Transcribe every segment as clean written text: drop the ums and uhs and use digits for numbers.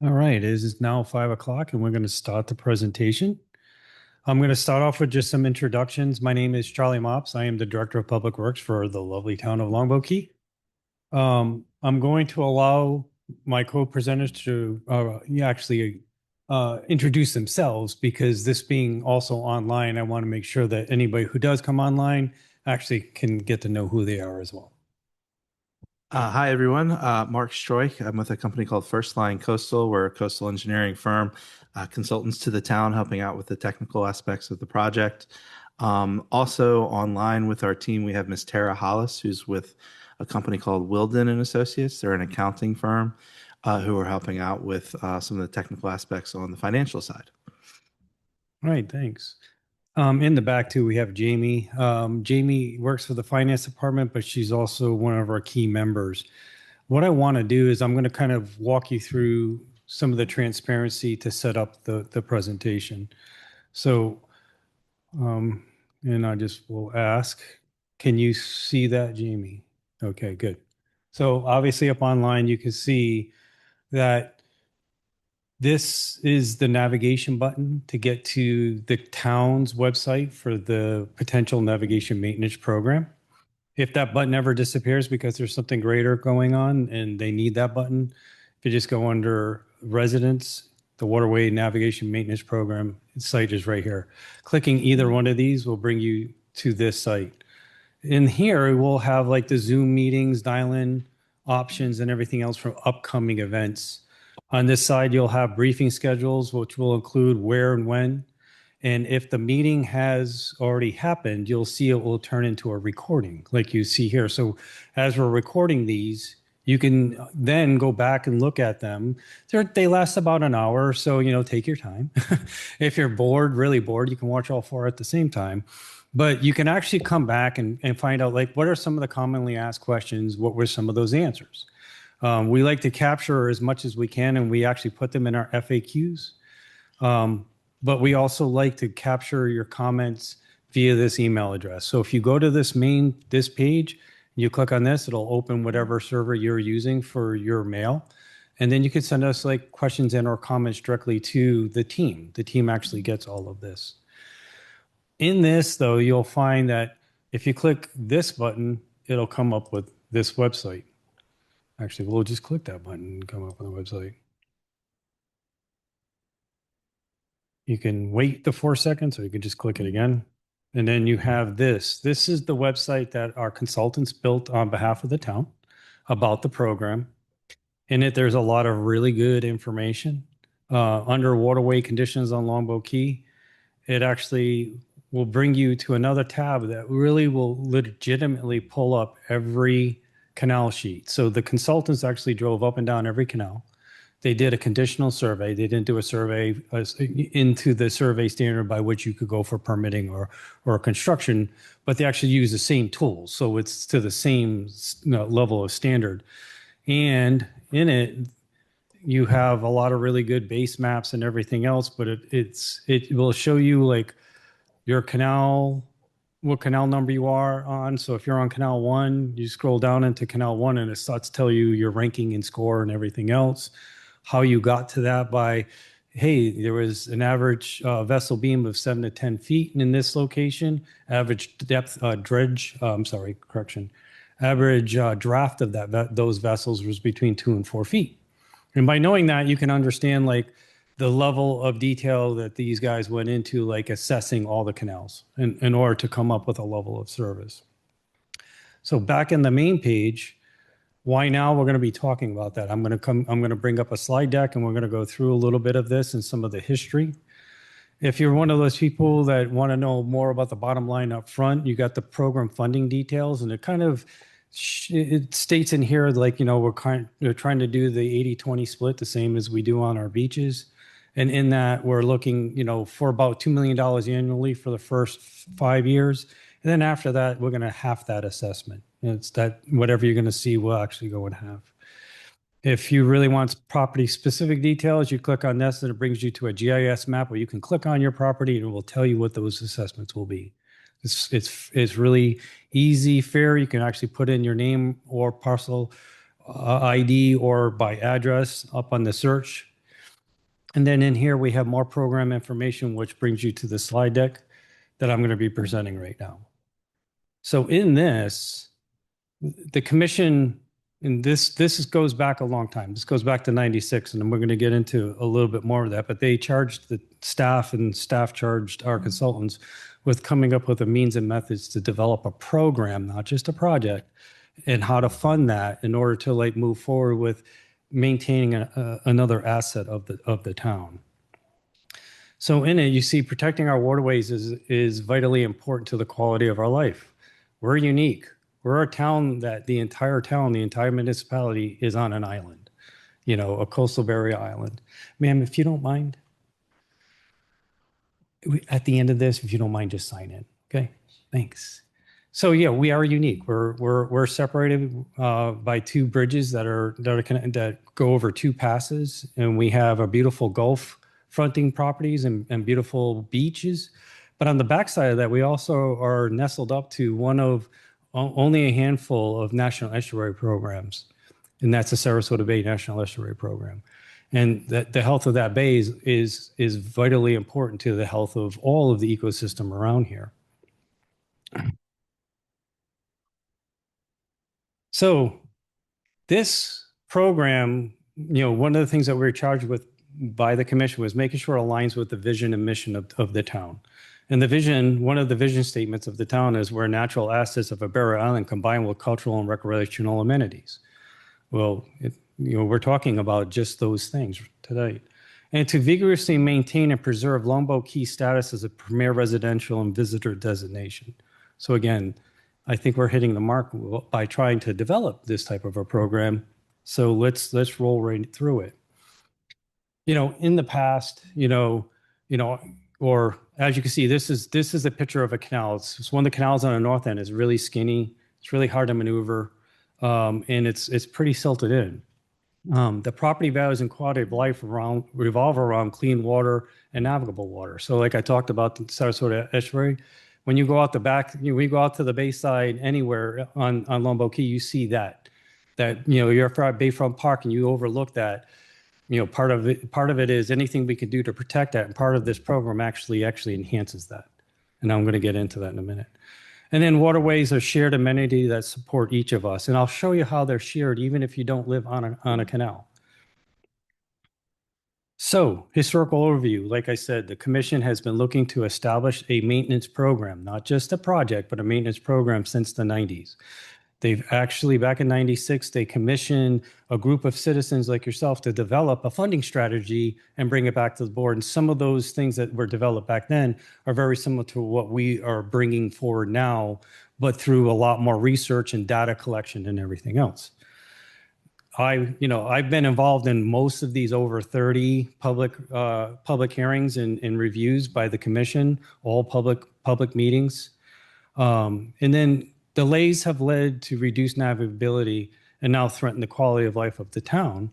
All right, it is now 5 o'clock and we're going to start the presentation. I'm going to start off with just some introductions. My name is Charlie Mops. I am the Director of Public Works for the lovely town of Longboat Key. I'm going to allow my co-presenters to actually introduce themselves because this being also online, I want to make sure that anybody who does come online actually can get to know who they are as well. Hi, everyone. Mark Stroik. I'm with a company called First Line Coastal. We're a coastal engineering firm, consultants to the town, helping out with the technical aspects of the project. Also online with our team, we have Miss Tara Hollis, who's with a company called Wilden and Associates. They're an accounting firm who are helping out with some of the technical aspects on the financial side. All right, thanks. In the back too, we have Jamie. Jamie works for the finance department, but she's also one of our key members. What I want to do is I'm going to kind of walk you through some of the transparency to set up the presentation. So, um, and I just will ask, can you see that, Jamie? Okay, good. So obviously up online, you can see that this is the navigation button to get to the town's website for the potential navigation maintenance program. If that button ever disappears because there's something greater going on and they need that button, if you just go under residents, the waterway navigation maintenance program site is right here. Clicking either one of these will bring you to this site. In here, we'll have like the Zoom meetings, dial-in options, and everything else from upcoming events. On this side, you'll have briefing schedules, which will include where and when. And if the meeting has already happened, you'll see it will turn into a recording like you see here. So as we're recording these, you can then go back and look at them. They last about an hour, so take your time. If you're bored, really bored, you can watch all four at the same time. But you can actually come back and find out like what are some of the commonly asked questions, what were some of those answers. We like to capture as much as we can, and we actually put them in our FAQs. But we also like to capture your comments via this email address. So if you go to this page, you click on this, it'll open whatever server you're using for your mail. And then you can send us like questions and or comments directly to the team. The team actually gets all of this. In this, though, you'll find that if you click this button, it'll come up with this website. Actually, we'll just click that button and come up with a website. You can wait the 4 seconds or you can just click it again. And then you have this. This is the website that our consultants built on behalf of the town about the program. In it, there's a lot of really good information. Under waterway conditions on Longboat Key, it actually will bring you to another tab that really will legitimately pull up every canal sheet. So the consultants actually drove up and down every canal. They did a conditional survey. They didn't do a survey into the survey standard by which you could go for permitting or construction, but they actually use the same tools. So it's to the same level of standard. And in it, you have a lot of really good base maps and everything else, but it will show you like your canal, what canal number you are on. So if you're on Canal 1, you scroll down into Canal 1 and it starts to tell you your ranking and score and everything else. How you got to that by, hey, there was an average vessel beam of 7 to 10 feet in this location, average depth dredge, average draft of those vessels was between 2 and 4 feet. And by knowing that, you can understand like the level of detail that these guys went into, like assessing all the canals in order to come up with a level of service. So back in the main page, why now we're going to be talking about that. I'm going to bring up a slide deck and we're going to go through a little bit of this and some of the history. If you're one of those people that want to know more about the bottom line up front, you got the program funding details, and it kind of it states in here like, we're trying to do the 80-20 split, the same as we do on our beaches. And in that, we're looking, for about $2 million annually for the first 5 years. And then after that, we're going to half that assessment. And it's that whatever you're going to see, we'll actually go and have. If you really want property specific details, you click on this and it brings you to a GIS map where you can click on your property and it will tell you what those assessments will be. It's really easy, fair. You can actually put in your name or parcel ID or by address up on the search. And then in here, we have more program information, which brings you to the slide deck that I'm going to be presenting right now. So in this, the commission, and goes back a long time. This goes back to 96, and we're going to get into a little bit more of that. But they charged the staff, and staff charged our consultants with coming up with a means and methods to develop a program, not just a project, and how to fund that in order to like move forward with maintaining another asset of the town. So in it, you see protecting our waterways is vitally important to the quality of our life. We're unique. We're a town that the entire municipality is on an island, a coastal barrier island. Ma'am, if you don't mind, at the end of this, if you don't mind, just sign in. Okay, thanks. So yeah, we are unique. We're separated by two bridges that go over two passes, and we have a beautiful Gulf fronting properties and beautiful beaches. But on the backside of that, we also are nestled up to one of only a handful of national estuary programs, and that's the Sarasota Bay National Estuary Program. And the health of that bay is vitally important to the health of all of the ecosystem around here. So this program, one of the things that we were charged with by the commission was making sure it aligns with the vision and mission of the town. And one of the vision statements of the town is where natural assets of a barrier island combined with cultural and recreational amenities. Well, we're talking about just those things today. And to vigorously maintain and preserve Longboat Key status as a premier residential and visitor designation. So again, I think we're hitting the mark by trying to develop this type of a program. So let's roll right through it. In the past, or as you can see, this is a picture of a canal. It's one of the canals on the north end. It's really skinny. It's really hard to maneuver, and it's pretty silted in. The property values and quality of life revolve around clean water and navigable water. So like I talked about the Sarasota estuary, when you go out the back, we go out to the bayside anywhere on Longboat Key, you see that you're at Bayfront Park and you overlook that. Part of it is anything we can do to protect that, and part of this program actually enhances that. And I'm going to get into that in a minute. And then waterways are shared amenity that support each of us. And I'll show you how they're shared even if you don't live on a canal. So, historical overview. Like I said, the commission has been looking to establish a maintenance program, not just a project, but a maintenance program since the 90s. They've actually, back in 96, they commissioned a group of citizens like yourself to develop a funding strategy and bring it back to the board. And some of those things that were developed back then are very similar to what we are bringing forward now, but through a lot more research and data collection and everything else. I've been involved in most of these over 30 public hearings and reviews by the commission, all public meetings. And then delays have led to reduced navigability and now threaten the quality of life of the town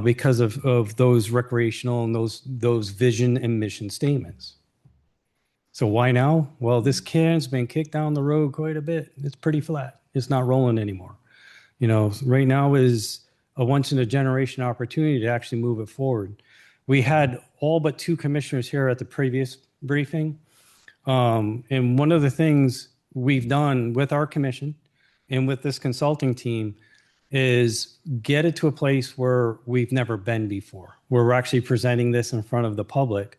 because of those recreational and those vision and mission statements. So why now? Well, this can's been kicked down the road quite a bit. It's pretty flat. It's not rolling anymore. Right now is a once in a generation opportunity to actually move it forward. We had all but two commissioners here at the previous briefing. And one of the things we've done with our commission and with this consulting team is get it to a place where we've never been before, where we're actually presenting this in front of the public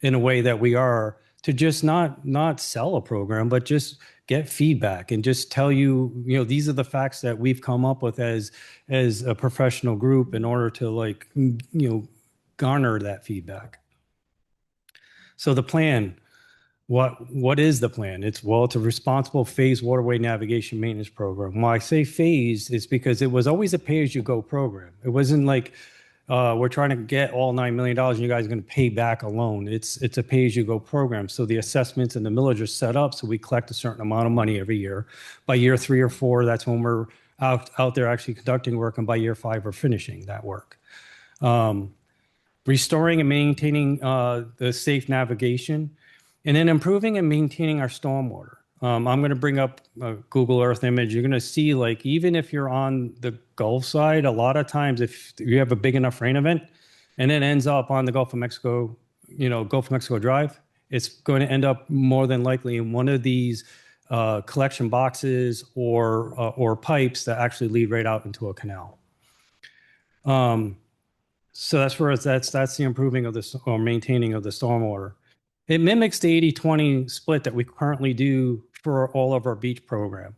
in a way that we are to just not sell a program, but just get feedback and just tell you, these are the facts that we've come up with as a professional group in order to garner that feedback. So the plan, what is the plan? It's a responsible phased waterway navigation maintenance program. When I say phased, it's because it was always a pay-as-you-go program. It wasn't like we're trying to get all $9 million and you guys are going to pay back a loan. It's a pay-as-you-go program. So the assessments and the millage are set up so we collect a certain amount of money every year. By year 3 or 4, that's when we're out there actually conducting work, and by year 5, we're finishing that work. Restoring and maintaining the safe navigation, and then improving and maintaining our stormwater. I'm going to bring up a Google Earth image. You're going to see, even if you're on the Gulf side, a lot of times if you have a big enough rain event, and then ends up on the Gulf of Mexico, Gulf of Mexico Drive, it's going to end up more than likely in one of these collection boxes or pipes that actually lead right out into a canal. Um, so that's the improving of this or maintaining of the stormwater. It mimics the 80-20 split that we currently do for all of our beach program.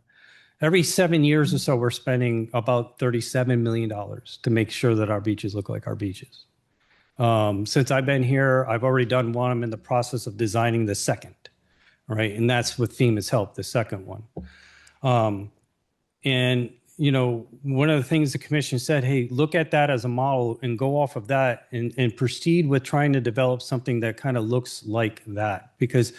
Every 7 years or so, we're spending about $37 million to make sure that our beaches look like our beaches. Since I've been here, I've already done one. I'm in the process of designing the second, right? And that's with FEMA's help, the second one. Um, and, one of the things the commission said, hey, look at that as a model and go off of that and proceed with trying to develop something that kind of looks like that. Because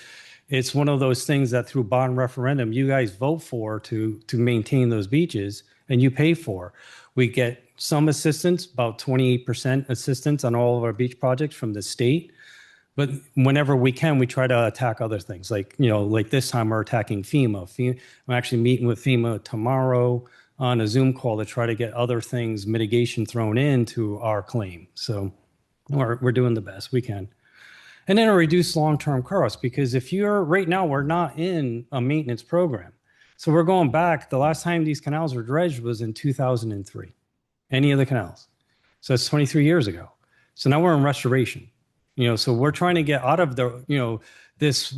it's one of those things that through bond referendum, you guys vote for to maintain those beaches and you pay for. We get some assistance, about 28% assistance on all of our beach projects from the state. But whenever we can, we try to attack other things. Like this time we're attacking FEMA. I'm actually meeting with FEMA tomorrow on a Zoom call to try to get other things, mitigation thrown into our claim. So we're doing the best we can. And then a reduced long-term costs, because if you're right now, we're not in a maintenance program. So we're going back. The last time these canals were dredged was in 2003, any of the canals. So that's 23 years ago. So now we're in restoration. So we're trying to get out of this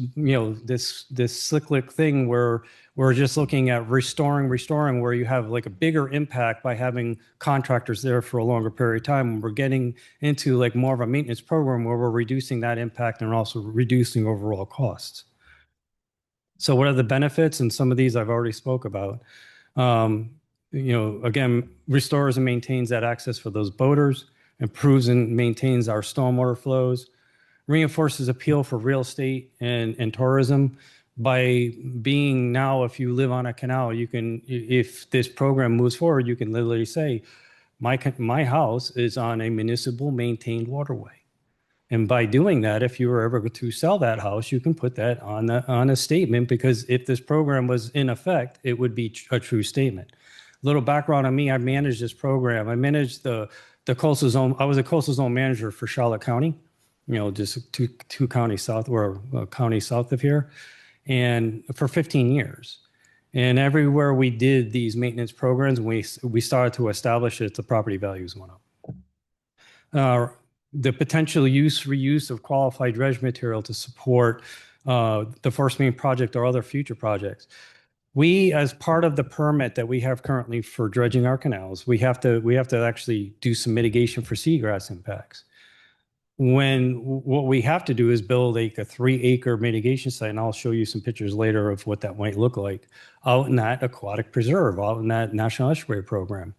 cyclic thing where we're just looking at restoring, where you have like a bigger impact by having contractors there for a longer period of time. And we're getting into like more of a maintenance program where we're reducing that impact and also reducing overall costs. So what are the benefits? And some of these I've already spoke about. Again, restores and maintains that access for those boaters, improves and maintains our stormwater flows, reinforces appeal for real estate and tourism by being now, if you live on a canal, you can, if this program moves forward, you can literally say, my house is on a municipal maintained waterway. And by doing that, if you were ever to sell that house, you can put that on a statement, because if this program was in effect, it would be a true statement. A little background on me: I managed this program. I managed the coastal zone. I was a coastal zone manager for Charlotte County, just two counties south, or a county south of here, and for 15 years. And everywhere we did these maintenance programs, we started to establish it, the property values went up. The potential reuse of qualified dredge material to support the First Main project or other future projects. We, as part of the permit that we have currently for dredging our canals, we have to actually do some mitigation for seagrass impacts. What we have to do is build a 3-acre mitigation site, and I'll show you some pictures later of what that might look like out in that aquatic preserve, out in that National Estuary Program.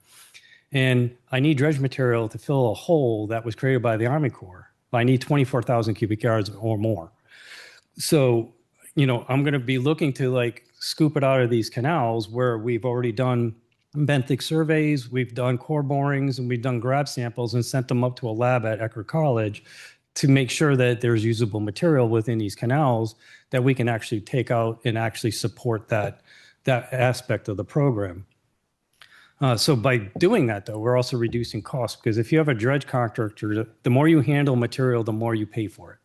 And I need dredge material to fill a hole that was created by the Army Corps. I need 24,000 cubic yards or more. So, I'm going to be looking to like scoop it out of these canals where we've already done benthic surveys, we've done core borings, and we've done grab samples and sent them up to a lab at Eckerd College to make sure that there's usable material within these canals that we can actually take out and actually support that aspect of the program. So by doing that, though, we're also reducing costs, because if you have a dredge contractor, the more you handle material, the more you pay for it.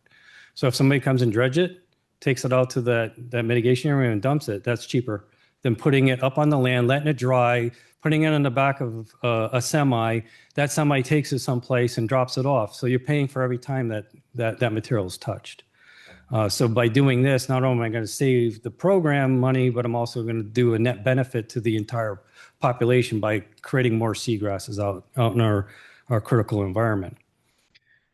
So if somebody comes and dredge it, takes it out to that mitigation area and dumps it, that's cheaper than putting it up on the land, letting it dry, putting it on the back of a semi. That semi takes it someplace and drops it off. So you're paying for every time that material is touched. So by doing this, not only am I going to save the program money, but I'm also going to do a net benefit to the entire population by creating more seagrasses out in our critical environment.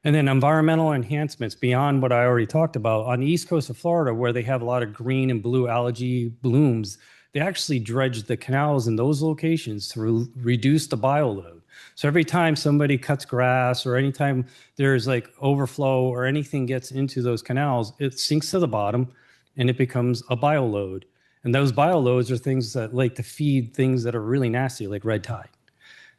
And then environmental enhancements beyond what I already talked about. On the east coast of Florida, where they have a lot of green and blue algae blooms, they actually dredge the canals in those locations to reduce the bioload. So every time somebody cuts grass, or anytime there's like overflow or anything gets into those canals, it sinks to the bottom and it becomes a bioload. And those bioloads are things that like to feed things that are really nasty, like red tide.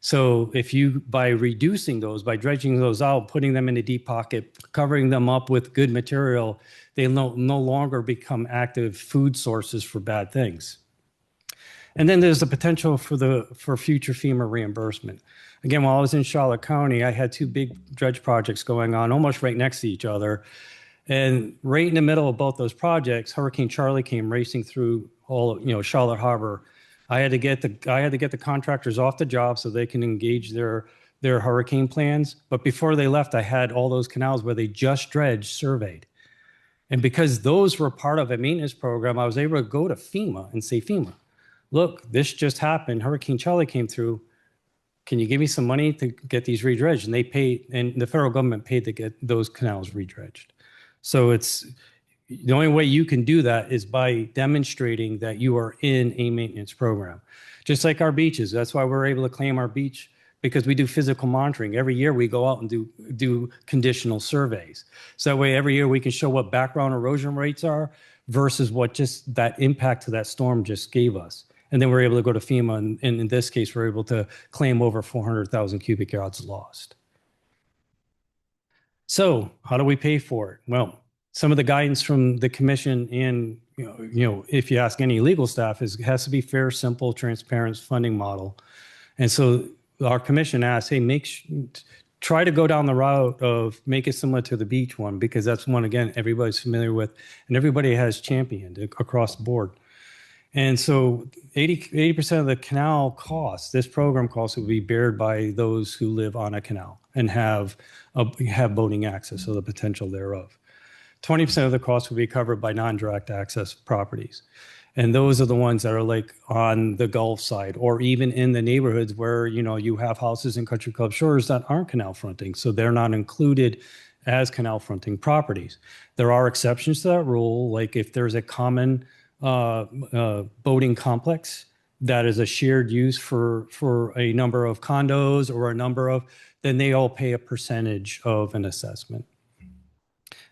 So if you, by reducing those, by dredging those out, putting them in a deep pocket, covering them up with good material, they no longer become active food sources for bad things. And then there's the potential for future FEMA reimbursement. Again, while I was in Charlotte County, I had two big dredge projects going on almost right next to each other. And right in the middle of both those projects, Hurricane Charlie came racing through all, Charlotte Harbor. I had to get the contractors off the job so they can engage their hurricane plans. But before they left, I had all those canals where they just dredged surveyed. And because those were part of a maintenance program, I was able to go to FEMA and say, FEMA, look, this just happened. Hurricane Charlie came through. Can you give me some money to get these redredged? And they paid, and the federal government paid to get those canals redredged. So it's the only way you can do that is by demonstrating that you are in a maintenance program. Just like our beaches. That's why we're able to claim our beach because we do physical monitoring. Every year we go out and do conditional surveys. So that way every year we can show what background erosion rates are versus what just that impact to that storm just gave us. And then we're able to go to FEMA, and in this case, we're able to claim over 400,000 cubic yards lost. So how do we pay for it? Well, some of the guidance from the commission and, if you ask any legal staff, is it has to be fair, simple, transparent funding model. And so our commission asked, hey, try to go down the route of make it similar to the beach one, because that's one, again, everybody's familiar with and everybody has championed across the board. And so 80% of the canal costs, this program cost, will be bared by those who live on a canal and have boating access, so the potential thereof. 20% of the cost will be covered by non-direct access properties. And those are the ones that are like on the Gulf side or even in the neighborhoods where, you have houses and country club shores that aren't canal fronting. So they're not included as canal fronting properties. There are exceptions to that rule. Like if there's a common boating complex that is a shared use for a number of condos or then they all pay a percentage of an assessment.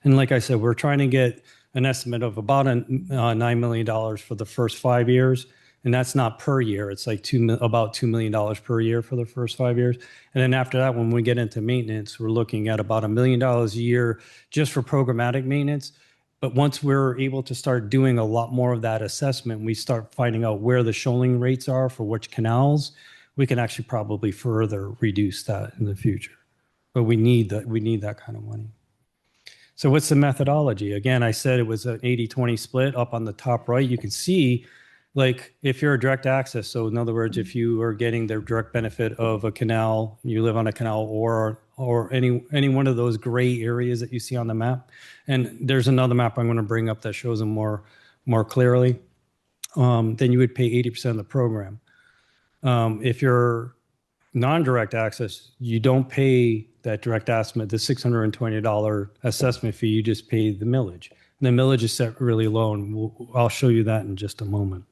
And like I said, we're trying to get an estimate of about $9 million for the first 5 years. And that's not per year. It's like about $2 million per year for the first 5 years. And then after that, when we get into maintenance, we're looking at about $1 million a year just for programmatic maintenance. But once we're able to start doing a lot more of that assessment, we start finding out where the shoaling rates are for which canals, we can actually probably further reduce that in the future. But we need that kind of money. So what's the methodology? Again, I said it was an 80-20 split. Up on the top right, you can see, like, if you're a direct access, so in other words, if you are getting the direct benefit of a canal, you live on a canal or any one of those gray areas that you see on the map. And there's another map I'm going to bring up that shows them more clearly. Then you would pay 80% of the program. If you're non-direct access, you don't pay that direct estimate, the $620 assessment fee, you just pay the millage. And the millage is set really low, and I'll show you that in just a moment.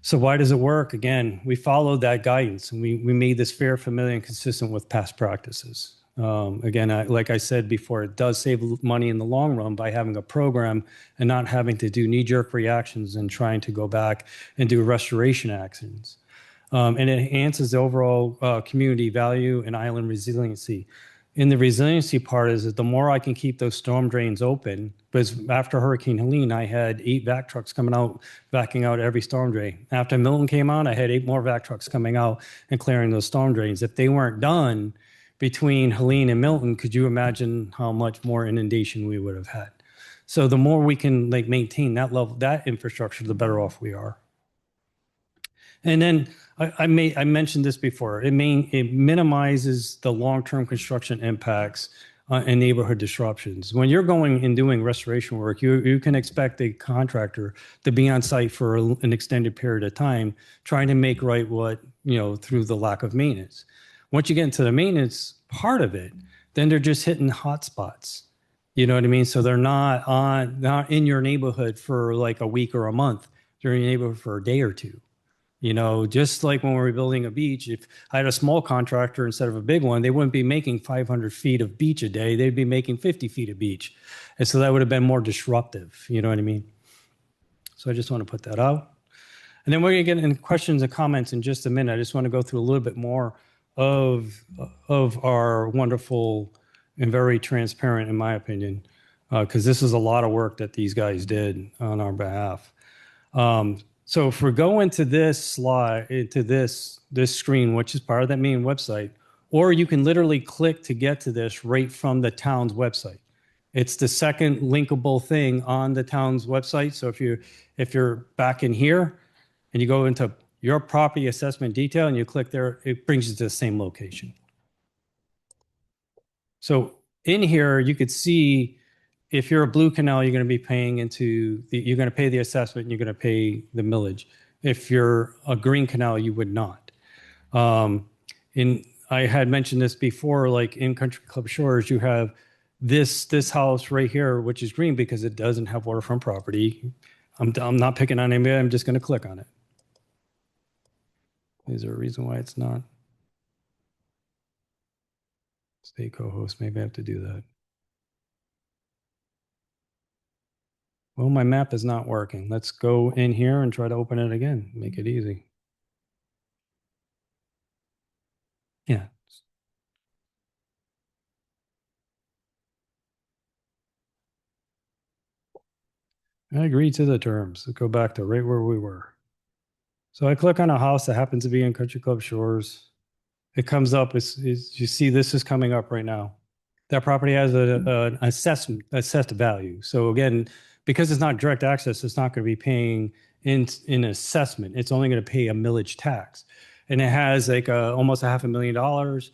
So why does it work? Again, we followed that guidance, and we made this fair, familiar, and consistent with past practices. Again, like I said before, it does save money in the long run by having a program and not having to do knee-jerk reactions and trying to go back and do restoration actions. And it enhances the overall community value and island resiliency. And the resiliency part is that the more I can keep those storm drains open, because after Hurricane Helene, I had 8 vac trucks coming out, backing out every storm drain. After Milton came out, I had 8 more vac trucks coming out and clearing those storm drains. If they weren't done between Helene and Milton, could you imagine how much more inundation we would have had? So the more we can maintain that level, that infrastructure, the better off we are. And then I mentioned this before. It minimizes the long-term construction impacts and neighborhood disruptions. When you're going and doing restoration work, you can expect a contractor to be on site for an extended period of time, trying to make right through the lack of maintenance. Once you get into the maintenance part of it, then they're just hitting hot spots. You know what I mean? So they're not in your neighborhood for like a week or a month. They're in your neighborhood for a day or two. Just like when we were building a beach, if I had a small contractor instead of a big one, they wouldn't be making 500 feet of beach a day. They'd be making 50 feet of beach. And so that would have been more disruptive. You know what I mean? So I just want to put that out. And then we're going to get into questions and comments in just a minute. I just want to go through a little bit more of our wonderful and very transparent, in my opinion, because this is a lot of work that these guys did on our behalf. So if we're going to this slide, into this screen, which is part of that main website, or you can literally click to get to this right from the town's website. It's the second linkable thing on the town's website. So if you're back in here and you go into your property assessment detail and you click there, it brings you to the same location. So in here, you could see if you're a blue canal, you're going to be paying you're going to pay the assessment and you're going to pay the millage. If you're a green canal, you would not. Um, I had mentioned this before, like in Country Club Shores, you have this house right here, which is green because it doesn't have waterfront property. I'm not picking on anybody. I'm just going to click on it. Is there a reason why it's not? Stay co-host. Maybe I have to do that. Well, my map is not working. Let's go in here and try to open it again. Make it easy. Yeah, I agree to the terms. Let's go back to right where we were. So I click on a house that happens to be in Country Club Shores. It comes up, you see this is coming up right now. That property has an assessed value. So again, because it's not direct access, it's not going to be paying in assessment. It's only going to pay a millage tax. And it has like almost $500,000.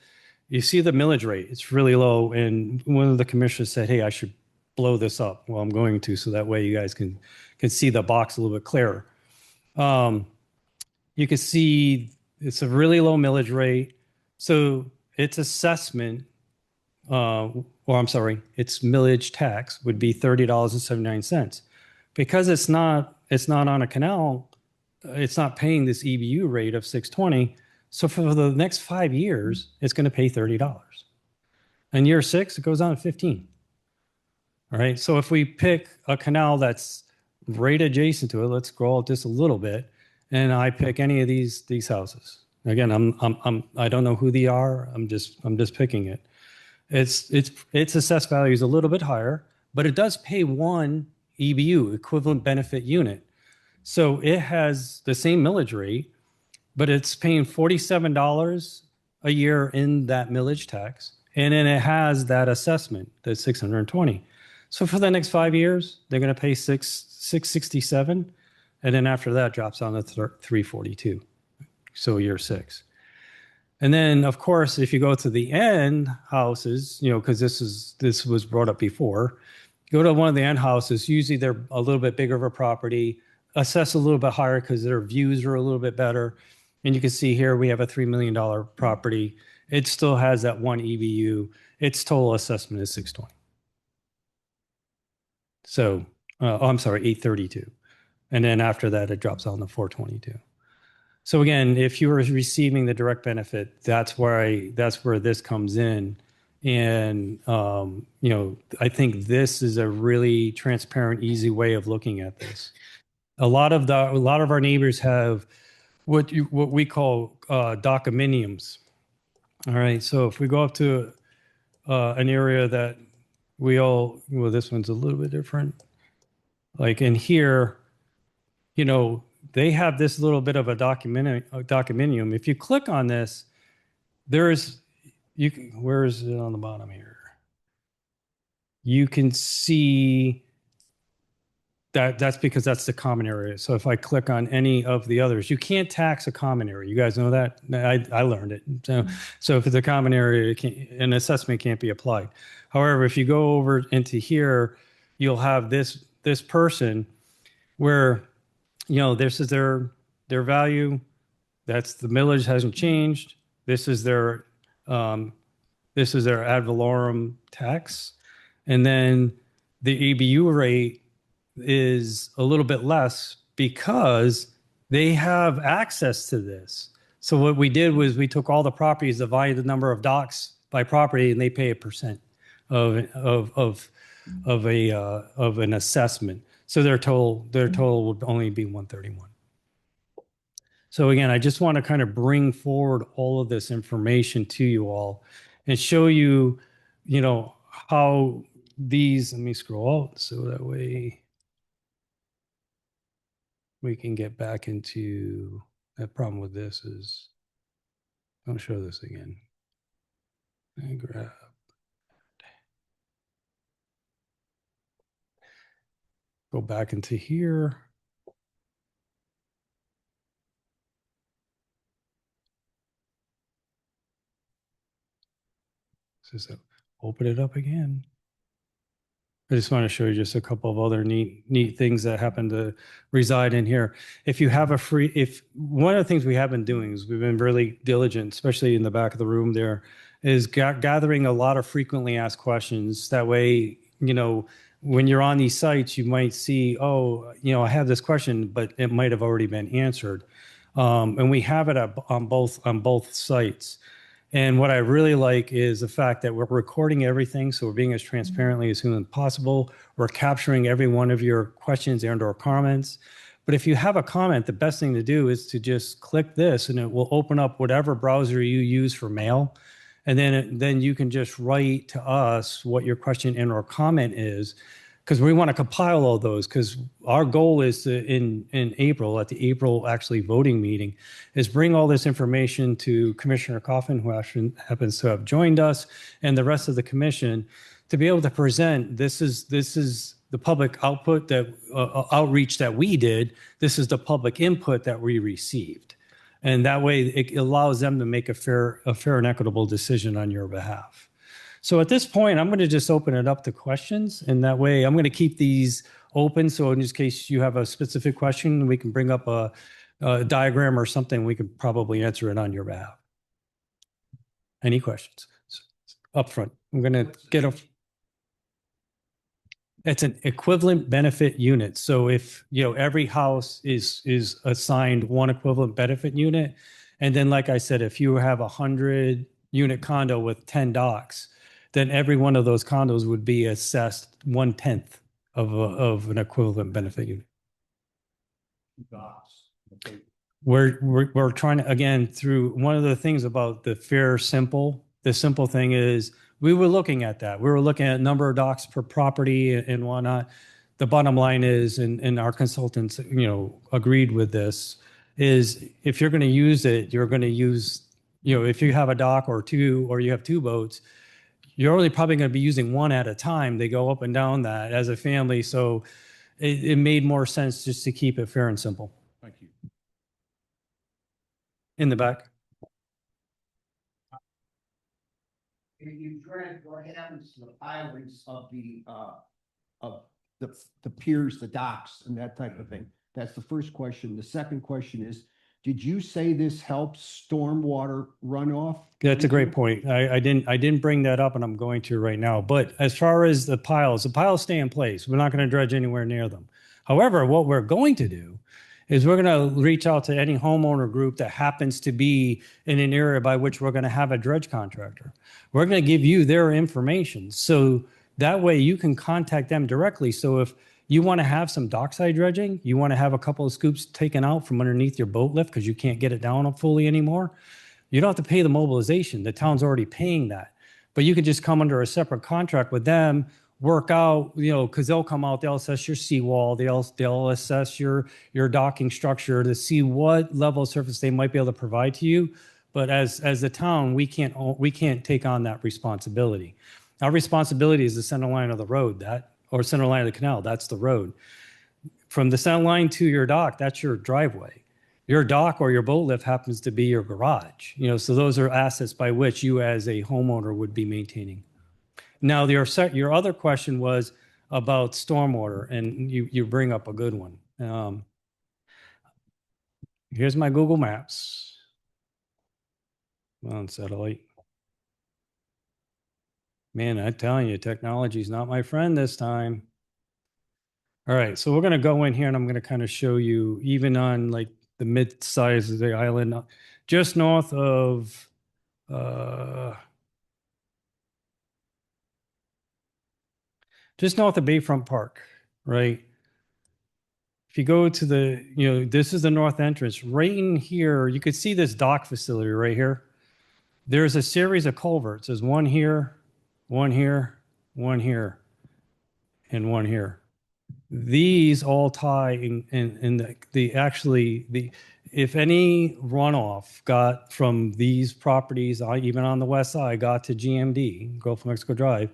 You see the millage rate, it's really low. And one of the commissioners said, hey, I should blow this up. Well, I'm going to, so that way you guys can see the box a little bit clearer. Um, you can see it's a really low millage rate. So its assessment, or I'm sorry, its millage tax would be $30.79. Because it's not on a canal, it's not paying this EBU rate of 620. So for the next 5 years, it's going to pay $30. In year six, it goes on to 15. All right. So if we pick a canal that's right adjacent to it, let's scroll it just a little bit, and I pick any of these houses. Again, I don't know who they are. I'm just picking it. Its assessed value is a little bit higher, but it does pay one EBU, equivalent benefit unit. So it has the same millage rate, but it's paying $47 a year in that millage tax. And then it has that assessment, that's 620. So for the next 5 years, they're going to pay 667. And then after that drops down to 342. So year six. And then, of course, if you go to the end houses, because this was brought up before, go to one of the end houses. Usually they're a little bit bigger of a property, assess a little bit higher because their views are a little bit better. And you can see here we have a $3 million property. It still has that one EBU. Its total assessment is 620. So, I'm sorry, 832. And then after that, it drops down to 422. So again, if you were receiving the direct benefit, that's where this comes in. And I think this is a really transparent, easy way of looking at this. A lot of our neighbors have what we call docondominiums. All right. So if we go up to an area that this one's a little bit different. Like in here, you know, they have this little bit of a documentum. If you click on this, where is it on the bottom here? You can see that's because that's the common area. So if I click on any of the others, you can't tax a common area. You guys know that? I learned it. So if it's a common area, an assessment can't be applied. However, if you go over into here, you'll have this person where this is their value. That's the millage hasn't changed. This is their um, ad valorem tax, and then the EBU rate is a little bit less because they have access to this. So what we did was we took all the properties, divided the number of docks by property, and they pay a percent of an assessment. So their total would only be 131. So again, I just want to kind of bring forward all of this information to you all and show you, how these, let me scroll out so that way. we can get back into the problem with this is don't show this again. And grab. Go back into here. So open it up again. I just want to show you just a couple of other neat things that happen to reside in here. If you have a free, if one of the things we have been doing is we've been really diligent, especially in the back of the room there, is gathering a lot of frequently asked questions. That way, when you're on these sites, you might see, oh, I have this question, but it might have already been answered. And we have it on both sites. And what I really like is the fact that we're recording everything, so we're being as transparently as humanly possible. We're capturing every one of your questions and/or comments. But if you have a comment, the best thing to do is to just click this, and it will open up whatever browser you use for mail, and then you can just write to us what your question and/or comment is, because we want to compile all those. Because our goal is to in April at the April actually voting meeting is bring all this information to Commissioner Coffin, who actually happens to have joined us, and the rest of the commission to be able to present. This is the public output that outreach that we did. This is the public input that we received, and that way it allows them to make a fair and equitable decision on your behalf. So at this point, I'm going to just open it up to questions, and that way I'm going to keep these open. So in this case, you have a specific question, we can bring up a diagram or something. We could probably answer it on your behalf. Any questions? Up front, I'm going to get a. It's an equivalent benefit unit. So if every house is assigned one equivalent benefit unit, and then like I said, if you have 100-unit condo with 10 docks, then every one of those condos would be assessed 1/10 of an equivalent benefit unit. Okay. We're trying to, again, through one of the things about the the simple thing is we were looking at that. We were looking at number of docks per property and whatnot. The bottom line is, and our consultants, agreed with this, is if you're going to use it, you're going to use, if you have a dock or two, or you have two boats, you're only probably going to be using one at a time. They go up and down that as a family. So it made more sense just to keep it fair and simple. Thank you. In the back. You dread what happens to the pilings of the piers, the docks, and that type of thing. That's the first question. The second question is, did you say this helps stormwater runoff? That's a great point. I didn't bring that up, and I'm going to right now. But as far as the piles stay in place. We're not going to dredge anywhere near them. However, what we're going to do is we're going to reach out to any homeowner group that happens to be in an area by which we're going to have a dredge contractor. We're going to give you their information, so that way you can contact them directly. So if you want to have some dockside dredging, you want to have a couple of scoops taken out from underneath your boat lift because you can't get it down fully anymore, you don't have to pay the mobilization. The town's already paying that. But you can just come under a separate contract with them, work out, because they'll come out, they'll assess your seawall, they'll assess your docking structure to see what level of surface they might be able to provide to you. But as the town, we can't take on that responsibility. Our responsibility is the center line of the road, or center line of the canal. That's the road. From the center line to your dock, that's your driveway. Your dock or your boat lift happens to be your garage. So those are assets by which you as a homeowner would be maintaining. Now, your other question was about stormwater, and you bring up a good one. Here's my Google Maps. On satellite. Man, I'm telling you, technology is not my friend this time. All right, so we're going to go in here, and I'm going to kind of show you, even on like the mid-size of the island, just north of Bayfront Park, right? If you go to this is the north entrance. Right in here, you could see this dock facility right here. There's a series of culverts. There's one here, one here, one here, and one here. These all tie in the actually the if any runoff got from these properties, even on the west side, got to GMD, Gulf of Mexico Drive,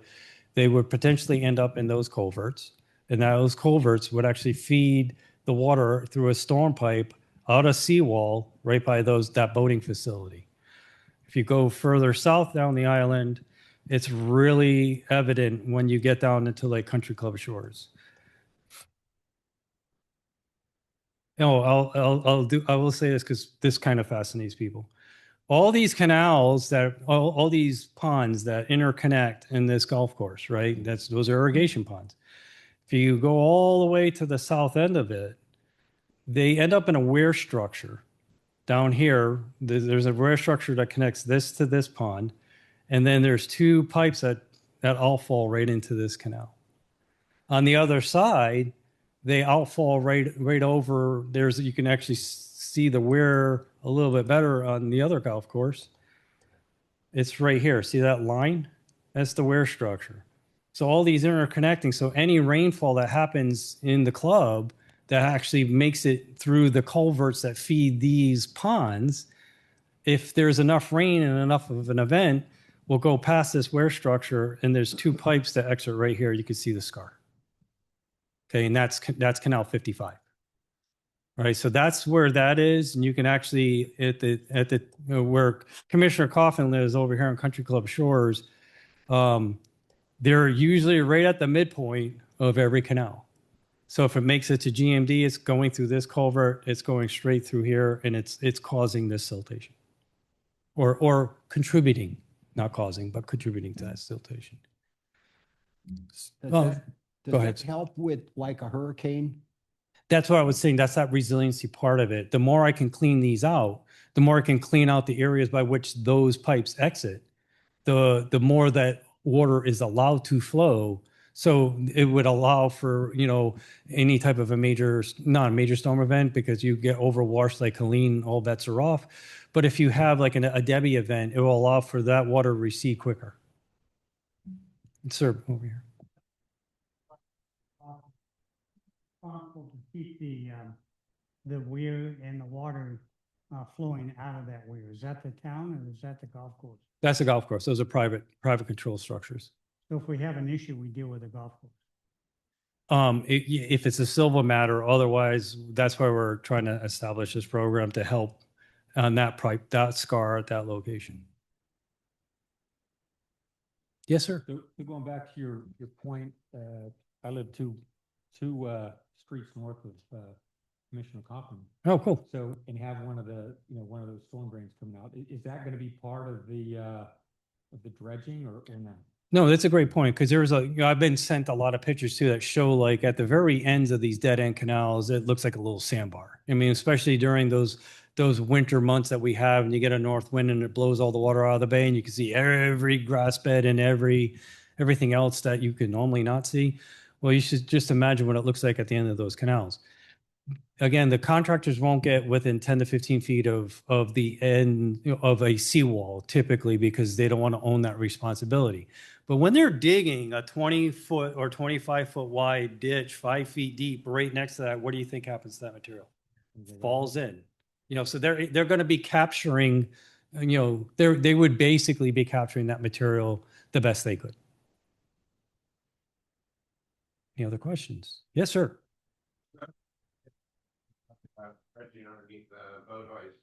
they would potentially end up in those culverts, and those culverts would actually feed the water through a storm pipe out a seawall right by that boating facility. If you go further south down the island, it's really evident when you get down into like Country Club Shores. No, I will say this because this kind of fascinates people. All these canals all these ponds that interconnect in this golf course, right? Those are irrigation ponds. If you go all the way to the south end of it, they end up in a weir structure. Down here, there's a weir structure that connects this to this pond, and then there's two pipes that all fall right into this canal. On the other side, they outfall right over. You can actually see the weir a little bit better on the other golf course. It's right here. See that line? That's the weir structure. So all these interconnecting. So any rainfall that happens in the club that actually makes it through the culverts that feed these ponds, if there's enough rain and enough of an event, we'll go past this weir structure, and there's two pipes that exit right here. You can see the scar. Okay, and that's Canal 55. All right, so that's where that is, and you can actually where Commissioner Coffin lives over here on Country Club Shores. They're usually right at the midpoint of every canal. So if it makes it to GMD, it's going through this culvert, it's going straight through here, and it's causing this siltation, or contributing, not causing, but contributing to that siltation. Does go ahead. that help with like a hurricane? That's what I was saying. That's that resiliency part of it. The more I can clean these out, the more I can clean out the areas by which those pipes exit, the more that water is allowed to flow. So it would allow for, any type of not a major storm event, because you get overwashed like Helene, all bets are off. But if you have like a Debbie event, it will allow for that water to recede quicker. Sir, over here. Possible to keep the weir and the water flowing out of that weir. Is that the town or is that the golf course? That's a golf course. Those are private control structures. So if we have an issue, we deal with the golf course. If it's a civil matter, otherwise, that's why we're trying to establish this program to help on that scar at that location. Yes, sir. So going back to your point, I live two streets north of Commissioner Coffin. Oh, cool. So, and have one of those storm drains coming out. Is that going to be part of the dredging or not? No, that's a great point, because I've been sent a lot of pictures too that show like at the very ends of these dead end canals, it looks like a little sandbar. I mean, especially during those winter months that we have, and you get a north wind and it blows all the water out of the bay, and you can see every grass bed and everything else that you can normally not see. Well, you should just imagine what it looks like at the end of those canals. Again, the contractors won't get within 10 to 15 feet of the end of a seawall typically, because they don't want to own that responsibility. But when they're digging a 20-foot or 25-foot wide ditch, 5 feet deep, right next to that, what do you think happens to that material? Falls in. So they're going to be capturing, they would basically be capturing that material the best they could. Any other questions? Yes, sir. Dredging underneath the boat hoist,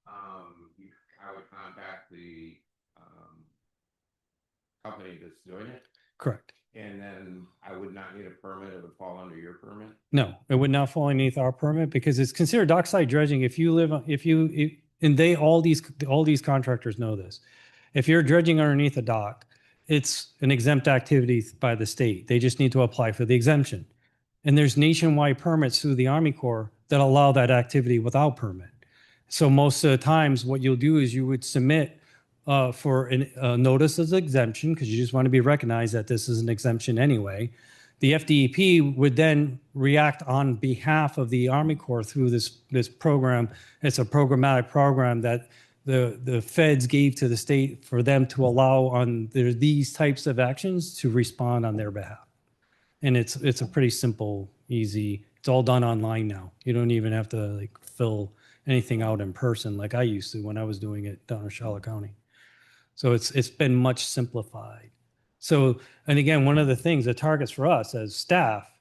I would contact the company that's doing it, Correct. and then I would not need a permit. It would fall under your permit. No, it would not fall underneath our permit, because it's considered dockside dredging. All these contractors know this. If you're dredging underneath a dock, it's an exempt activity by the state. They just need to apply for the exemption. And there's nationwide permits through the Army Corps that allow that activity without permit. So most of the times what you'll do is you would submit for a notice of exemption, because you just want to be recognized that this is an exemption anyway. The FDEP would then react on behalf of the Army Corps through this program. It's a programmatic program that the feds gave to the state for them to allow on these types of actions to respond on their behalf. And it's a pretty simple easy. It's all done online now. You don't even have to like fill anything out in person like I used to when I was doing it down in Charlotte County. So it's been much simplified. So, and again, one of the things, the targets for us as staff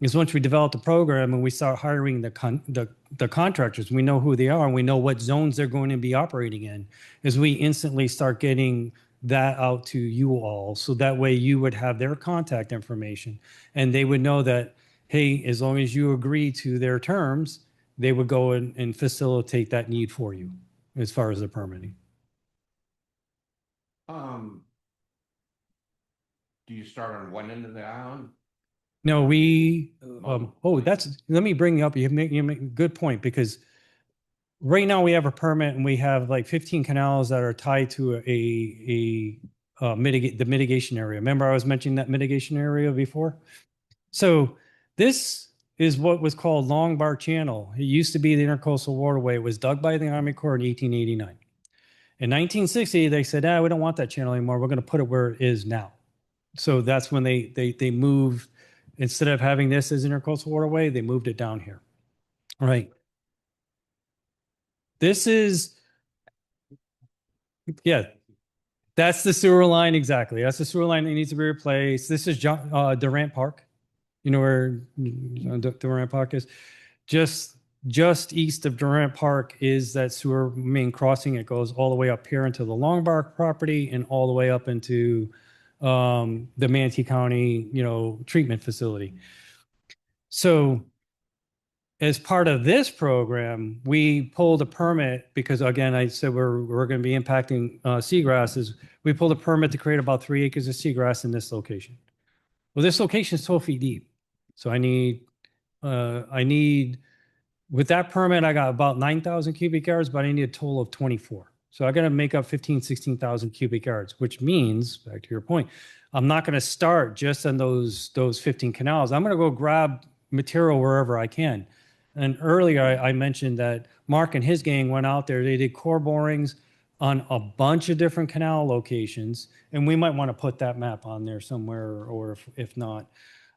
is once we develop the program and we start hiring the contractors, we know who they are and we know what zones they're going to be operating in, is we instantly start getting that out to you all. So that way you would have their contact information and they would know that, hey, as long as you agree to their terms, they would go and facilitate that need for you as far as the permitting. Do you start on one end of the island? No, let me bring up, you make a good point because right now we have a permit and we have like 15 canals that are tied to the mitigation area. Remember I was mentioning that mitigation area before? So this is what was called Long Bar Channel. It used to be the Intercoastal Waterway. It was dug by the Army Corps in 1889. In 1960, they said, we don't want that channel anymore. We're going to put it where it is now. So that's when they moved, instead of having this as Intercoastal Waterway, they moved it down here. Right. This is, yeah, that's the sewer line. Exactly. That's the sewer line that needs to be replaced. This is Durant Park. You know where Durant Park is? Just east of Durant Park is that sewer main crossing. It goes all the way up here into the Long Bar property and all the way up into the Manatee County, treatment facility. So as part of this program, we pulled a permit because, again, I said we're going to be impacting seagrasses. We pulled a permit to create about 3 acres of seagrass in this location. Well, this location is 12 feet deep. So I need, with that permit, I got about 9,000 cubic yards, but I need a total of 24. So I got to make up 15, 16,000 cubic yards, which means, back to your point, I'm not going to start just on those 15 canals. I'm going to go grab material wherever I can. And earlier I mentioned that Mark and his gang went out there. They did core borings on a bunch of different canal locations. And we might want to put that map on there somewhere, or if not.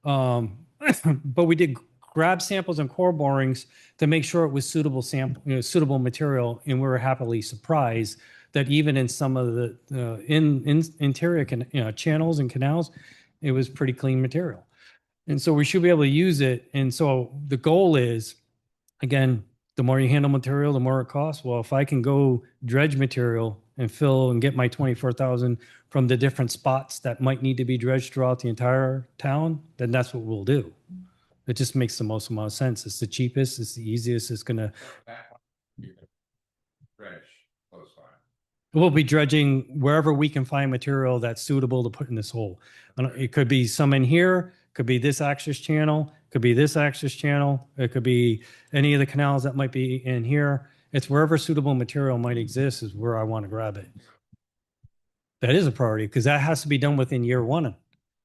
But we did grab samples and core borings to make sure it was suitable material, and we were happily surprised that even in some of the interior channels and canals, it was pretty clean material, and so we should be able to use it. And so the goal is, again, the more you handle material, the more it costs. Well, if I can go dredge material and fill and get my 24,000 from the different spots that might need to be dredged throughout the entire town, then that's what we'll do. It just makes the most amount of sense. It's the cheapest. It's the easiest. It's going to. Dredge close by. We'll be dredging wherever we can find material that's suitable to put in this hole. It could be some in here. Could be this access channel. Could be this access channel. It could be any of the canals that might be in here. It's wherever suitable material might exist is where I want to grab it. That is a priority because that has to be done within year one.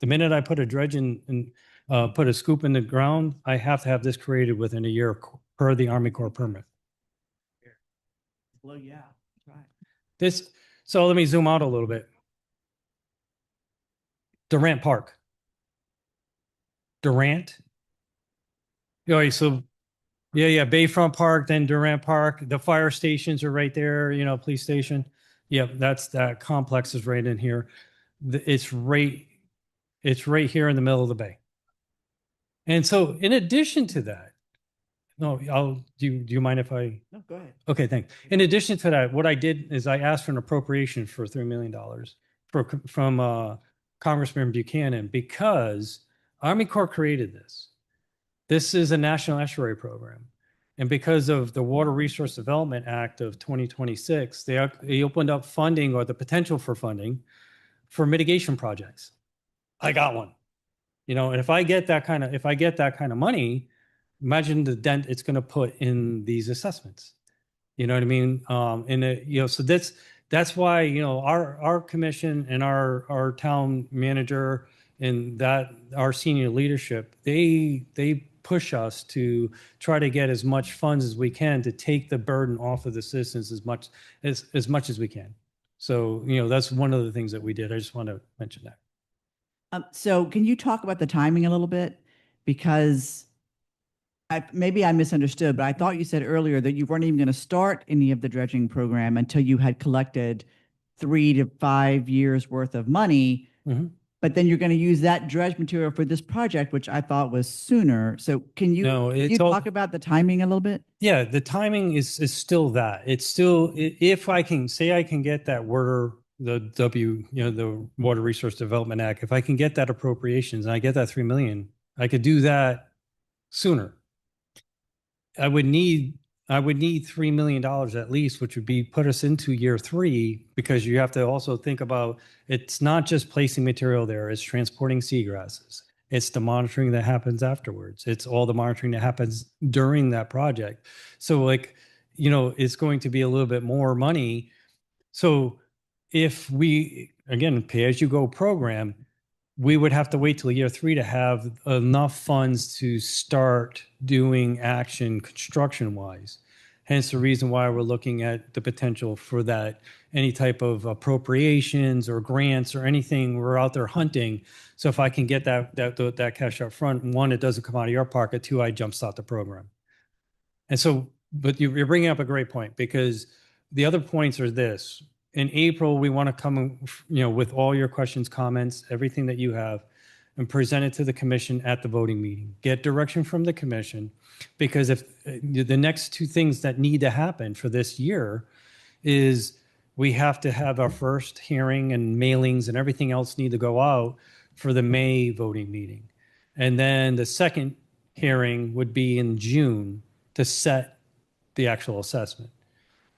The minute I put a dredge in and put a scoop in the ground, I have to have this created within a year per the Army Corps permit. Well, yeah, right. So let me zoom out a little bit. Durant Park. Durant. Yeah, so yeah, Bayfront Park, then Durant Park. The fire stations are right there, police station. Yeah, that complex is right in here. It's right here in the middle of the bay. And so in addition to that, no, do you mind if I? No, go ahead. Okay, thanks. In addition to that, what I did is I asked for an appropriation for $3 million from Congressman Buchanan, because Army Corps created this. This is a national estuary program. And because of the Water Resource Development Act of 2026, they opened up funding, or the potential for funding, for mitigation projects. I got one. And if I get that kind of money, imagine the dent it's going to put in these assessments. You know what I mean? So that's why, our commission and our town manager and that our senior leadership, they push us to try to get as much funds as we can to take the burden off of the citizens as much as we can. So, that's one of the things that we did. I just want to mention that. So can you talk about the timing a little bit? Because maybe I misunderstood, but I thought you said earlier that you weren't even going to start any of the dredging program until you had collected 3 to 5 years worth of money. Mhm. But then you're going to use that dredge material for this project, which I thought was sooner. So No, can you it's all, talk about the timing a little bit? yeah, the timing is still that. It's still, if I can say I can get that the Water Resource Development Act, if I can get that appropriations and I get that 3 million, I could do that sooner. I would need $3 million at least, which would be put us into year 3, because you have to also think about, it's not just placing material there, it's transporting seagrasses. It's the monitoring that happens afterwards. It's all the monitoring that happens during that project. So like, it's going to be a little bit more money. So if we, again, pay as you go program, we would have to wait till year 3 to have enough funds to start doing action construction wise. Hence the reason why we're looking at the potential for that, any type of appropriations or grants or anything. We're out there hunting. So if I can get that cash up front, one, it doesn't come out of your pocket. Two, I jumpstart the program. And so, but you're bringing up a great point, because the other points are this. In April, we want to come, with all your questions, comments, everything that you have, and present it to the commission at the voting meeting. Get direction from the commission, because if the next 2 things that need to happen for this year is we have to have our first hearing, and mailings and everything else need to go out for the May voting meeting. And then the second hearing would be in June to set the actual assessment.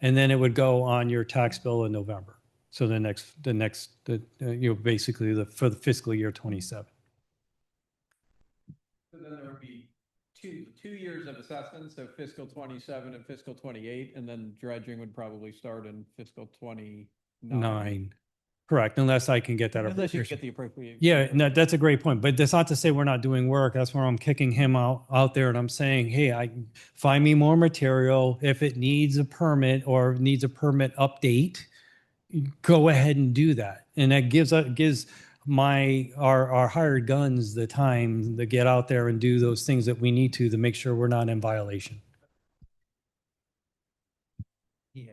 And then it would go on your tax bill in November. So basically for the fiscal year 27. So then there would be two years of assessment, so fiscal 27 and fiscal 28, and then dredging would probably start in fiscal 29. 9. Correct. Unless I can get that. Unless you get the appropriate. Yeah, no, that's a great point. But that's not to say we're not doing work. That's where I'm kicking him out there, and I'm saying, hey, I find me more material. If it needs a permit or needs a permit update, go ahead and do that. And that gives our hired guns the time to get out there and do those things that we need to make sure we're not in violation. Yeah.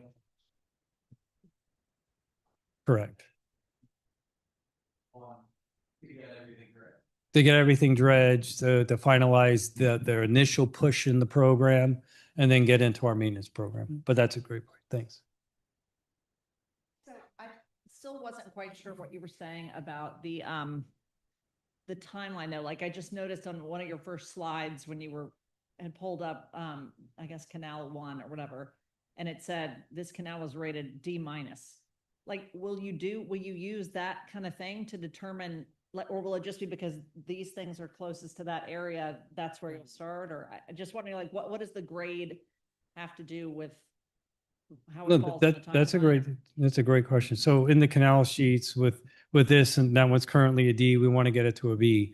Correct. To get everything correct. To get everything dredged, to finalize their initial push in the program, and then get into our maintenance program. But that's a great point. Thanks. So I still wasn't quite sure what you were saying about the timeline though. Like I just noticed on one of your first slides when you had pulled up, I guess Canal 1 or whatever, and it said this canal was rated D-. Like, will you use that kind of thing to determine, or will it just be because these things are closest to that area, that's where you'll start? Or I just wondering, like, what does the grade have to do with how it falls in the That's a great question. So in the canal sheets with this, and that one's currently a D, we want to get it to a B.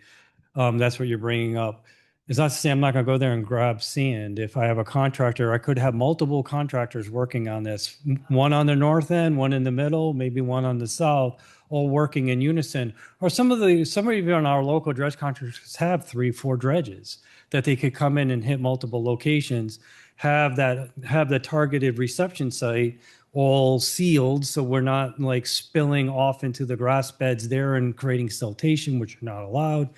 That's what you're bringing up. It's not to say I'm not going to go there and grab sand. If I have a contractor, I could have multiple contractors working on this, one on the north end, one in the middle, maybe one on the south, all working in unison. Or some of even our local dredge contractors have 3-4 dredges that they could come in and hit multiple locations, have the targeted reception site all sealed, so we're not like spilling off into the grass beds there and creating siltation, which are not allowed,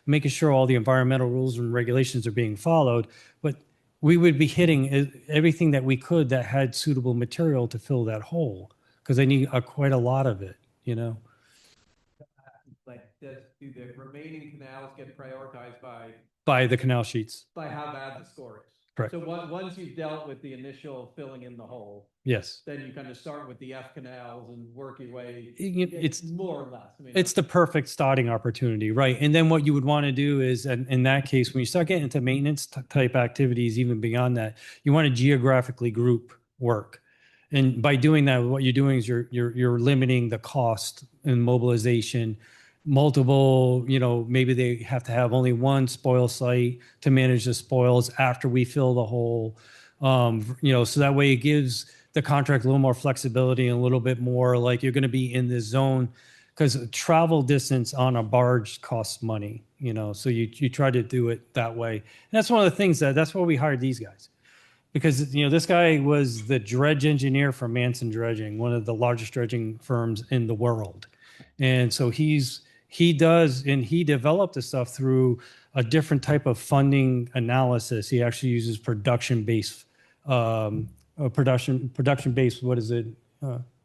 making sure all the environmental rules and regulations are being followed. But we would be hitting everything that we could that had suitable material to fill that hole, because they need quite a lot of it, Like, do the remaining canals get prioritized by the canal sheets. by how bad the score is? Correct. So once you've dealt with the initial filling in the hole, Yes. then you kind of start with the F canals and work your way. It's more or less. I mean, it's the perfect starting opportunity, right? And then what you would want to do is, in that case, when you start getting into maintenance type activities, even beyond that, you want to geographically group work. And by doing that, what you're doing is you're limiting the cost and mobilization. Multiple, maybe they have to have only one spoil site to manage the spoils after we fill the hole. So that way it gives the contract a little more flexibility and a little bit more like you're going to be in this zone because travel distance on a barge costs money, so you try to do it that way. And that's one of the things that's why we hired these guys. Because, this guy was the dredge engineer for Manson Dredging, one of the largest dredging firms in the world. And so he developed the stuff through a different type of funding analysis. He actually uses production-based, what is it?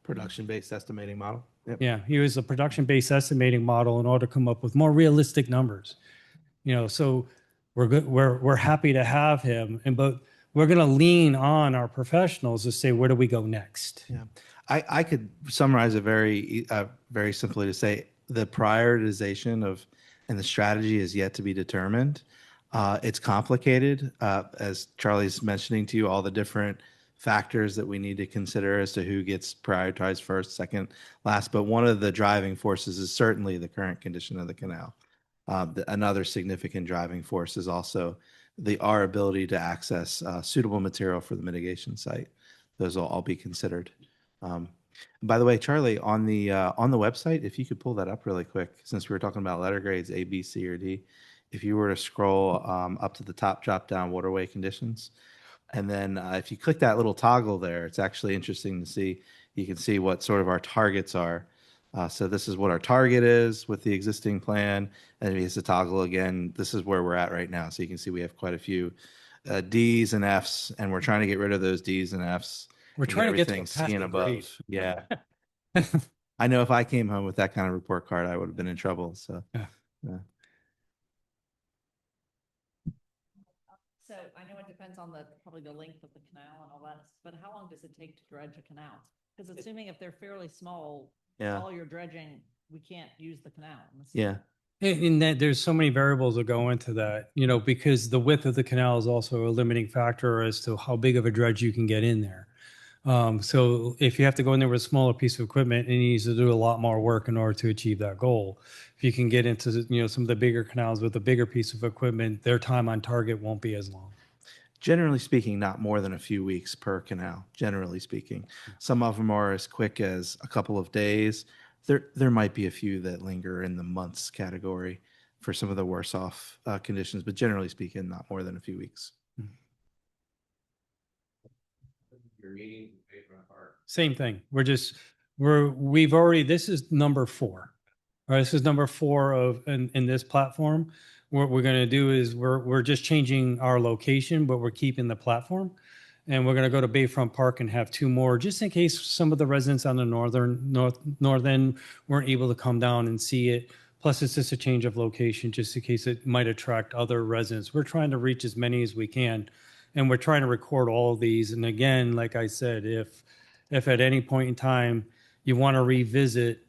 Production-based estimating model. Yep. Yeah, he was a production-based estimating model in order to come up with more realistic numbers. So we're good. We're happy to have him, but we're going to lean on our professionals to say, where do we go next? Yeah, I could summarize it very simply to say the prioritization and the strategy is yet to be determined. It's complicated, as Charlie's mentioning to you, all the different factors that we need to consider as to who gets prioritized first, second, last. But one of the driving forces is certainly the current condition of the canal. Another significant driving force is also our ability to access suitable material for the mitigation site. Those will all be considered. By the way, Charlie, on the website, if you could pull that up really quick, since we were talking about letter grades A, B, C, or D, if you were to scroll up to the top, drop down waterway conditions, and then if you click that little toggle there, it's actually interesting to see. You can see what sort of our targets are. So this is what our target is with the existing plan. And if you hit the toggle again, this is where we're at right now. So you can see we have quite a few D's and F's, and we're trying to get rid of those D's and F's. We're trying to get to a C and above. grade. Yeah. I know if I came home with that kind of report card, I would have been in trouble. So, yeah. So I know it depends on probably the length of the canal and all that, but how long does it take to dredge a canal? Because assuming if they're fairly small, all your dredging, we can't use the canal. Yeah. In that there's so many variables that go into that, because the width of the canal is also a limiting factor as to how big of a dredge you can get in there. So if you have to go in there with a smaller piece of equipment, it needs to do a lot more work in order to achieve that goal. If you can get into, some of the bigger canals with a bigger piece of equipment, their time on target won't be as long. Generally speaking, not more than a few weeks per canal, generally speaking. Some of them are as quick as a couple of days. There might be a few that linger in the months category for some of the worse off conditions, but generally speaking, not more than a few weeks. Your meetings and paper and heart. Same thing. This is number 4. All right, this is number 4 in this platform. What we're going to do is we're just changing our location, but we're keeping the platform. And we're going to go to Bayfront Park and have 2 more, just in case some of the residents on the north end weren't able to come down and see it. Plus, it's just a change of location, just in case it might attract other residents. We're trying to reach as many as we can, and we're trying to record all of these. And again, like I said, if at any point in time you want to revisit,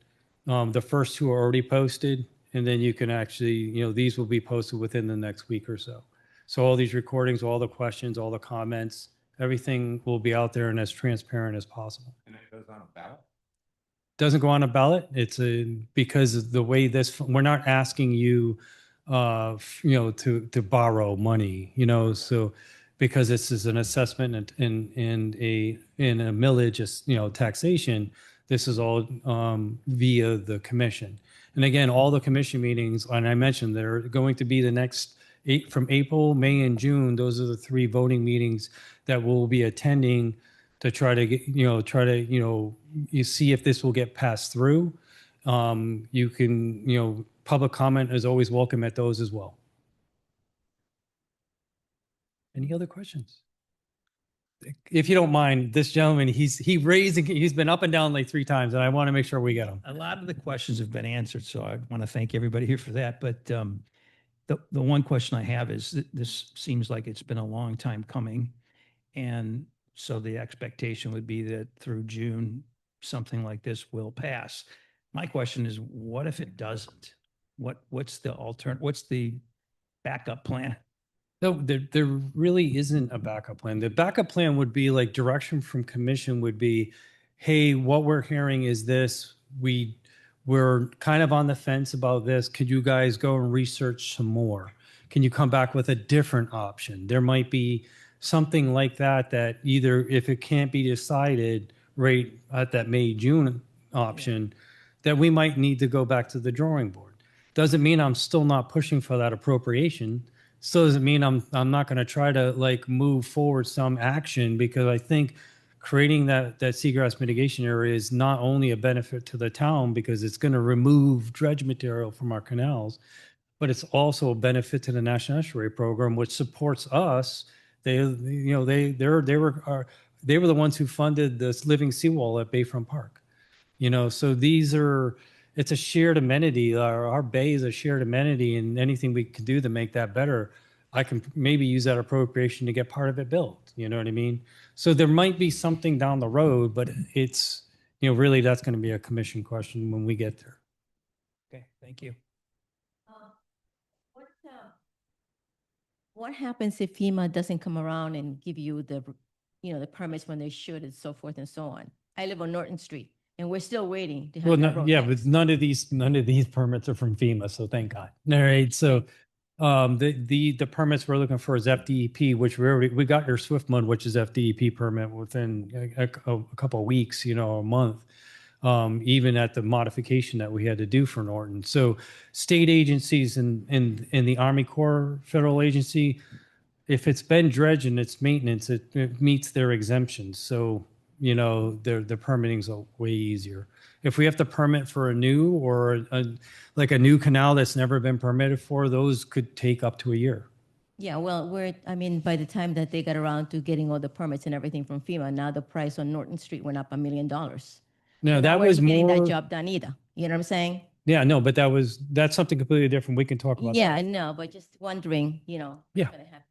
the first 2 are already posted, and then you can actually, these will be posted within the next week or so. So all these recordings, all the questions, all the comments, everything will be out there and as transparent as possible. And it goes on a ballot? Doesn't go on a ballot. Because of the way we're not asking you, to borrow money, so because this is an assessment and a millage, taxation, this is all via the commission. And again, all the commission meetings, and I mentioned they're going to be the next from April, May, and June. Those are the 3 voting meetings that we'll be attending to try to get, you see if this will get passed through. You can, public comment is always welcome at those as well. Any other questions? If you don't mind, this gentleman, he's been up and down like 3 times, and I want to make sure we get him. A lot of the questions have been answered, so I want to thank everybody here for that. But the one question I have is that this seems like it's been a long time coming. And so the expectation would be that through June, something like this will pass. My question is, what if it doesn't? What's the backup plan? No, there really isn't a backup plan. The backup plan would be like direction from commission would be, hey, what we're hearing is this. We're kind of on the fence about this. Could you guys go and research some more? Can you come back with a different option? There might be something like that either if it can't be decided right at that May, June option, that we might need to go back to the drawing board. Doesn't mean I'm still not pushing for that appropriation. Still doesn't mean I'm not going to try to like move forward some action, because I think creating that seagrass mitigation area is not only a benefit to the town because it's going to remove dredge material from our canals, but it's also a benefit to the National Estuary Program, which supports us. They, you know, they were the ones who funded this living seawall at Bayfront Park. You know, so it's a shared amenity. Our bay is a shared amenity, and anything we can do to make that better, I can maybe use that appropriation to get part of it built. You know what I mean? So there might be something down the road, but it's, you know, really that's going to be a commission question when we get there. Okay, thank you. What, what happens if FEMA doesn't come around and give you the, the permits when they should and so forth and so on? I live on Norton Street and we're still waiting to have Well, that road yeah, fixed. but none of these permits are from FEMA, so thank God. All right, so the permits we're looking for is FDEP, which we got your Swift Mud, which is FDEP permit within a couple of weeks, you know, a month. Even at the modification that we had to do for Norton. So state agencies and the Army Corps federal agency, if it's been dredged and it's maintenance, it meets their exemptions. So, you know, the permitting's way easier. If we have to permit for a new or like a new canal that's never been permitted for, those could take up to a year. Yeah, well, by the time that they got around to getting all the permits and everything from FEMA, now the price on Norton Street went up $1 million. No, So that we're was getting more. that job done either. You know what I'm saying? Yeah, no, but that's something completely different. We can talk about Yeah, that. I know, but just wondering, Yeah. what's gonna happen.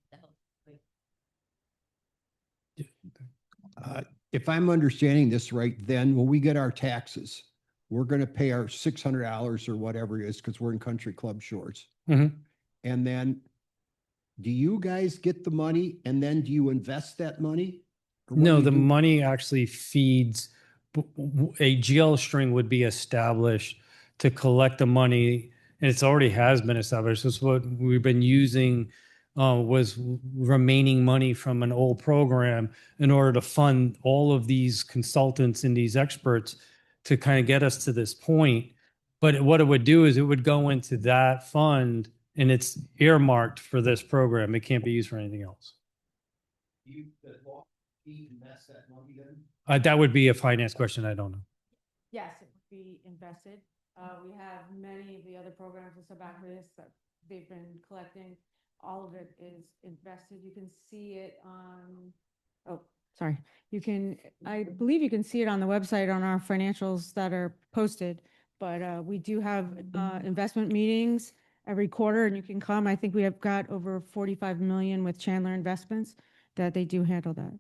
If I'm understanding this right, then when we get our taxes, we're going to pay our $600 or whatever it is because we're in country club shores. Mhm. And then do you guys get the money and then do you invest that money? Or what No, do you the do? money actually feeds, a GL string would be established to collect the money, and it's already has been established. This is what we've been using, was remaining money from an old program in order to fund all of these consultants and these experts to kind of get us to this point. But what it would do is it would go into that fund, and it's earmarked for this program. It can't be used for anything else. Invest that money then? That would be a finance question. I don't know. Yes, it would be invested. We have many of the other programs and stuff after this that they've been collecting. All of it is invested. You can see it on, oh, sorry. I believe you can see it on the website on our financials that are posted. But we do have investment meetings every quarter and you can come. I think we have got over 45 million with Chandler Investments that they do handle that.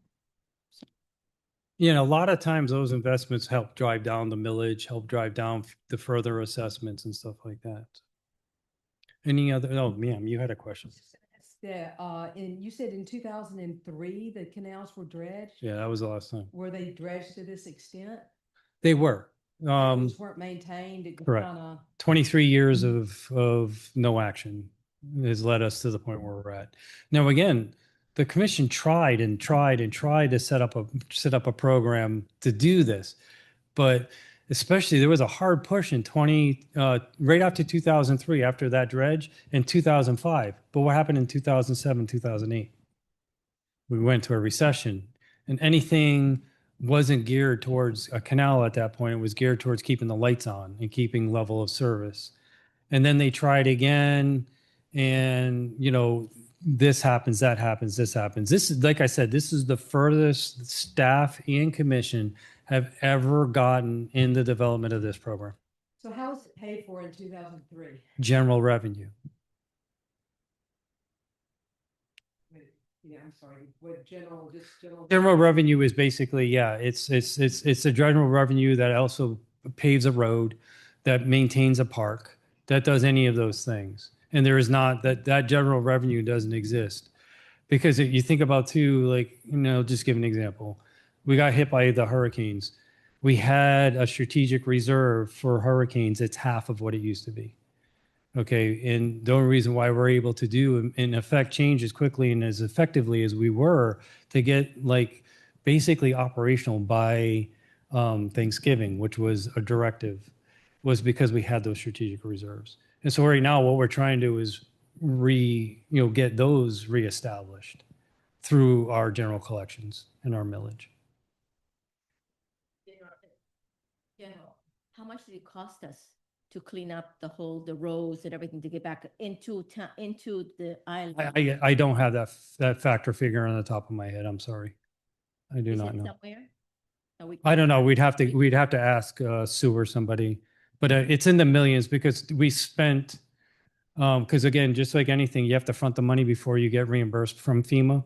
You know, a lot of times those investments help drive down the millage, help drive down the further assessments and stuff like that. Any other? Oh, ma'am, you had a question. You said in 2003 the canals were dredged. Yeah, that was the last time. Were they dredged to this extent? They were. Those weren't maintained. It Correct. 23 years of no action has led us to the point where we're at. Now, again, the commission tried to set up a program to do this, but especially there was a hard push in right after 2003, after that dredge, in 2005. But what happened in 2007, 2008? We went to a recession, and anything wasn't geared towards a canal at that point. It was geared towards keeping the lights on and keeping level of service. And then they tried again, and this happens, that happens, this happens. This is, like I said, this is the furthest staff and commission have ever gotten in the development of this program. So how was it paid for in 2003? General revenue. Yeah, I'm sorry. What general General revenue is basically, yeah, it's a general revenue that also paves a road, that maintains a park, that does any of those things. And there is not that general revenue doesn't exist, because if you think about too, like, just give an example. We got hit by the hurricanes. We had a strategic reserve for hurricanes. It's half of what it used to be. Okay. And the only reason why we're able to do and affect change as quickly and as effectively as we were to get basically operational by Thanksgiving, which was a directive. was because we had those strategic reserves. And so right now, what we're trying to do is get those reestablished through our general collections and our millage. General, how much did it cost us to clean up the roads and everything to get back into into the island? I don't have that factor figure on the top of my head. I'm sorry. I do Is not it know. somewhere? I don't know. We'd have to ask Sue or somebody, but it's in the millions because we spent, because again, just like anything, you have to front the money before you get reimbursed from FEMA.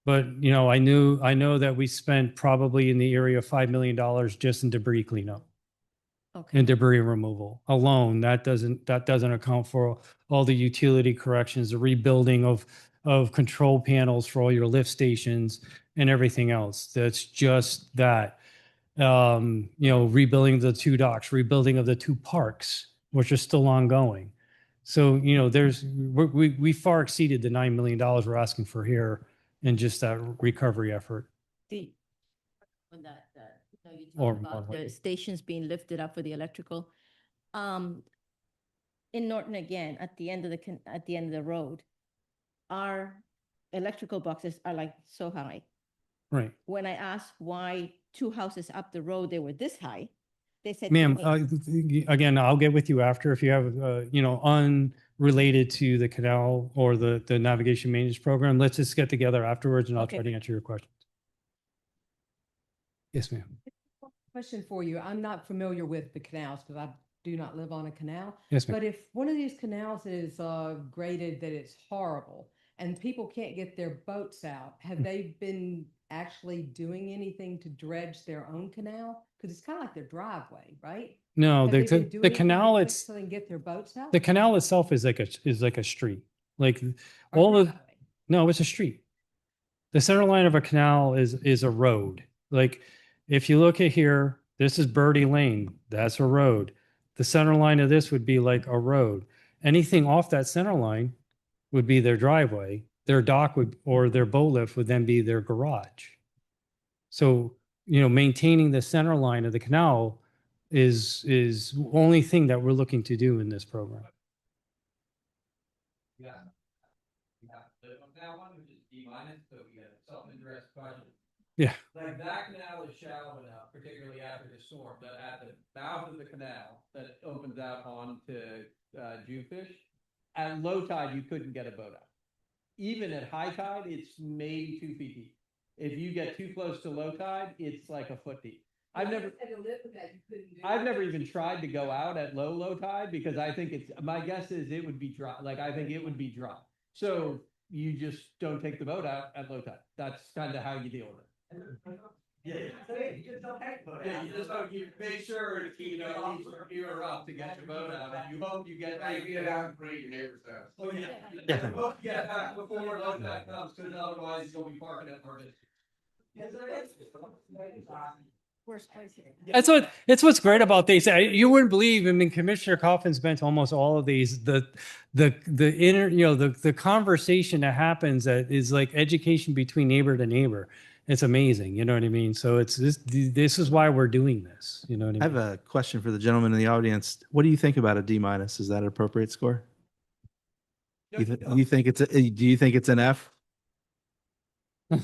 But I know that we spent probably in the area of $5 million just in debris cleanup Okay. and debris removal alone. That doesn't account for all the utility corrections, the rebuilding of control panels for all your lift stations and everything else. That's just that. Rebuilding the 2 docks, rebuilding of the 2 parks, which are still ongoing. So, we far exceeded the $9 million we're asking for here in just that recovery effort. When you Or talk about more the stations being lifted up for the electrical. In Norton again, at the end of the road, our electrical boxes are like so high. Right. When I asked why 2 houses up the road, they were this high, they said. Ma'am, again, I'll get with you after if you have, unrelated to the canal or the navigation maintenance program. Let's just get together afterwards and I'll try Okay. to answer your questions. Yes, ma'am. Question for you. I'm not familiar with the canals because I do not live on a canal. Yes, ma'am. But if one of these canals is graded that it's horrible and people can't get their boats out, have they been actually doing anything to dredge their own canal? Because it's kind of like their driveway, right? No, Have they been doing the anything to canal, fix it's so they can get their boats out? the canal itself is like a street. Like Or all of, driveway? no, it's a street. The center line of a canal is a road. Like if you look at here, this is Birdie Lane. That's a road. The center line of this would be like a road. Anything off that center line would be their driveway. Their dock or their boat lift would then be their garage. So, maintaining the center line of the canal is only thing that we're looking to do in this program. Yeah. That one, which is D minus, so we got a self-interest question. Yeah. Like that canal is shallow enough, particularly after the storm, that at the mouth of the canal that opens out onto Jewfish, at low tide, you couldn't get a boat out. Even at high tide, it's maybe 2 feet deep. If you get too close to low tide, it's like a foot deep. I've never even tried to go out at low tide because I think my guess is it would be dry. Like I think it would be dry. So you just don't take the boat out at low tide. That's kind of how you deal with it. Yeah, you just don't take the boat out. You just don't, you make sure to keep your up to get your boat out, and you hope you get back. You get out and bring your neighbor's house. Oh, yeah. Yeah. Get back before low tide comes, because otherwise you'll be parking at Marvin. Worst place here. It's what's great about these. You wouldn't believe. I mean, Commissioner Coffin spent almost all of these. The inner, the conversation that happens that is like education between neighbor to neighbor. It's amazing. You know what I mean? So it's this is why we're doing this. You know what I mean? I have a question for the gentleman in the audience. What do you think about a D minus? Is that an appropriate score? Do you think it's an F? Well,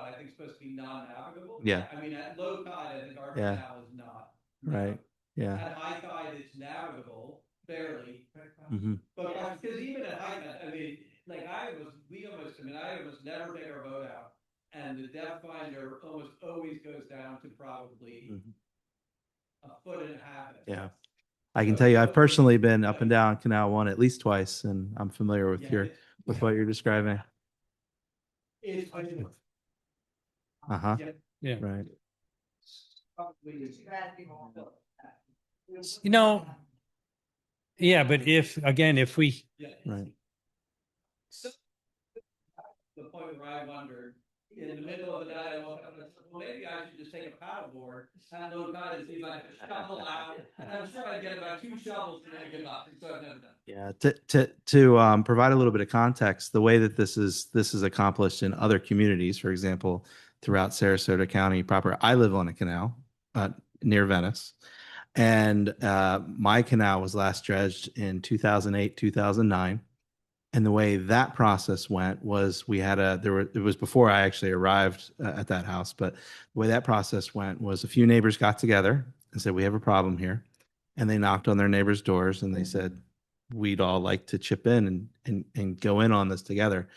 I think it's supposed to be non-navigable. Yeah. I mean, at low tide, I think our Yeah. canal is not. Right. Yeah. At high tide, it's navigable, barely. Mm-hmm. But because even at high tide, I mean, like I almost never take our boat out. And the depth finder almost always goes down to probably a foot and a half. Yeah. I can tell you, I've personally been up and down Canal 1 at least twice, and I'm familiar with with what you're describing. It's Uh-huh. Yeah. Right. Yeah, but if we Right. The point where I wondered, in the middle of the night, I woke up and I said, well, maybe I should just take a paddleboard and load tide and see if I can shovel out. And I'm sure I get about 2 shovels and then I give up. So I've never done. Yeah. To provide a little bit of context, the way that this is accomplished in other communities, for example, throughout Sarasota County proper. I live on a canal, near Venice. And my canal was last dredged in 2008, 2009. And the way that process went was it was before I actually arrived at that house, but the way that process went was a few neighbors got together and said, we have a problem here. And they knocked on their neighbors' doors and they said, we'd all like to chip in and go in on this together.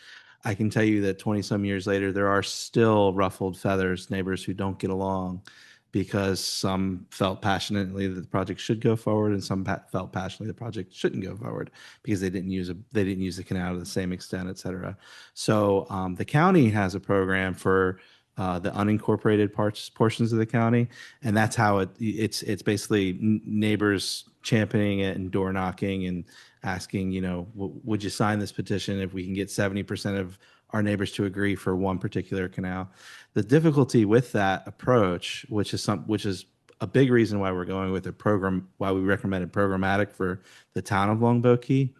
I can tell you that 20 some years later, there are still ruffled feathers, neighbors who don't get along because some felt passionately that the project should go forward and some felt passionately the project shouldn't go forward because they didn't use the canal to the same extent, et cetera. So the county has a program for the unincorporated portions of the county, and that's how it's basically neighbors championing it and door knocking and asking, would you sign this petition if we can get 70% of our neighbors to agree for one particular canal? The difficulty with that approach, which is a big reason why we're going with a program, why we recommended programmatic for the town of Longboat Key.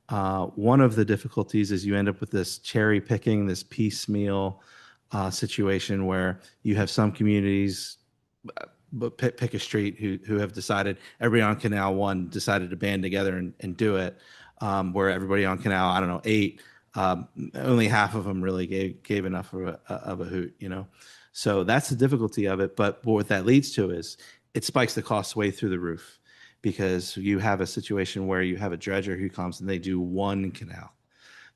One of the difficulties is you end up with this cherry picking, this piecemeal situation where you have some communities, but pick a street who have decided, everybody on Canal 1 decided to band together and do it, where everybody on Canal, I don't know, 8, only half of them really gave enough of a hoot, So that's the difficulty of it. But what that leads to is it spikes the costs way through the roof because you have a situation where you have a dredger who comes and they do one canal.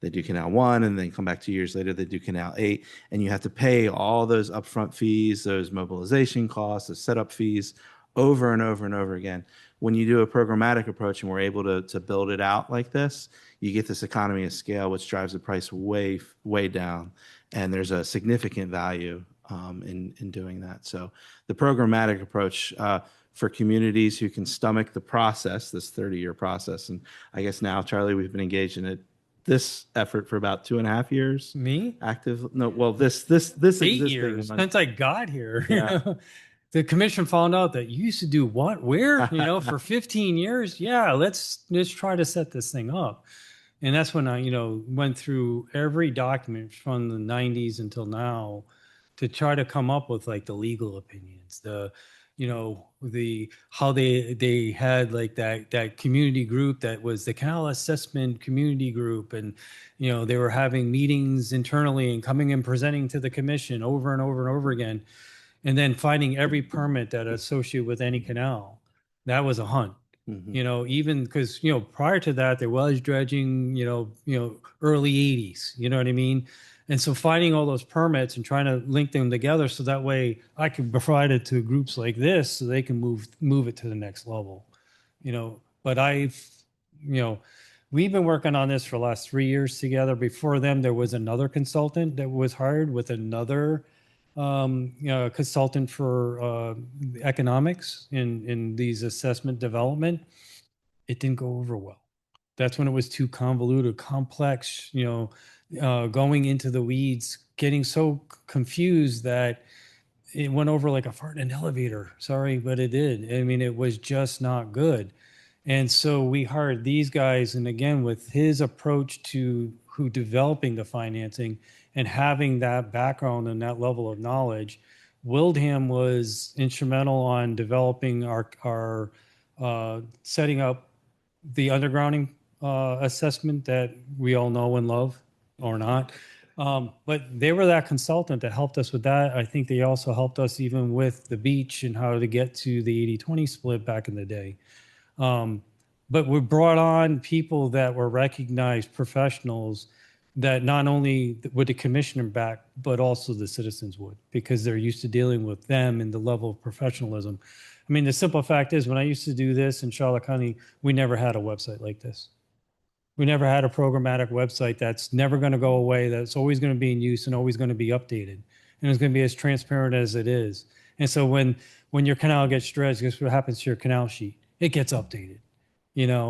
They do Canal 1 and then come back 2 years later, they do Canal 8. And you have to pay all those upfront fees, those mobilization costs, the setup fees over and over and over again. When you do a programmatic approach and we're able to build it out like this, you get this economy of scale, which drives the price way, way down. And there's a significant value in doing that. So the programmatic approach for communities who can stomach the process, this 30-year process. And I guess now, Charlie, we've been engaged in this effort for about 2.5 years. Me? Active? No, well, this 8 years since I got here. Yeah. The commission found out that you used to do what, where, for 15 years. Yeah, let's try to set this thing up. And that's when I, went through every document from the 90s until now to try to come up with like the legal opinions, the how they had like that community group that was the Canal Assessment Community Group, and they were having meetings internally and coming and presenting to the commission over and over and over again, and then finding every permit that associated with any canal. That was a hunt. Even because prior to that there was dredging, early 80s, you know what I mean? And so finding all those permits and trying to link them together so that way I can provide it to groups like this so they can move it to the next level. But we've been working on this for the last 3 years together. Before them, there was another consultant that was hired with another consultant for economics in these assessment development. It didn't go over well. That's when it was too convoluted, complex, going into the weeds, getting so confused that it went over like a fart in an elevator. Sorry, but it did. I mean, it was just not good. And so we hired these guys, and again, with his approach to who developing the financing and having that background and that level of knowledge, Wildham was instrumental on developing our setting up the undergrounding assessment that we all know and love, or not. But they were that consultant that helped us with that. I think they also helped us even with the beach and how to get to the 80-20 split back in the day. But we brought on people that were recognized professionals that not only would the commissioner back, but also the citizens would, because they're used to dealing with them and the level of professionalism. I mean, the simple fact is when I used to do this in Charlotte County, we never had a website like this. We never had a programmatic website that's never going to go away, that's always going to be in use and always going to be updated. And it's going to be as transparent as it is. And so when your canal gets dredged, guess what happens to your canal sheet? It gets updated.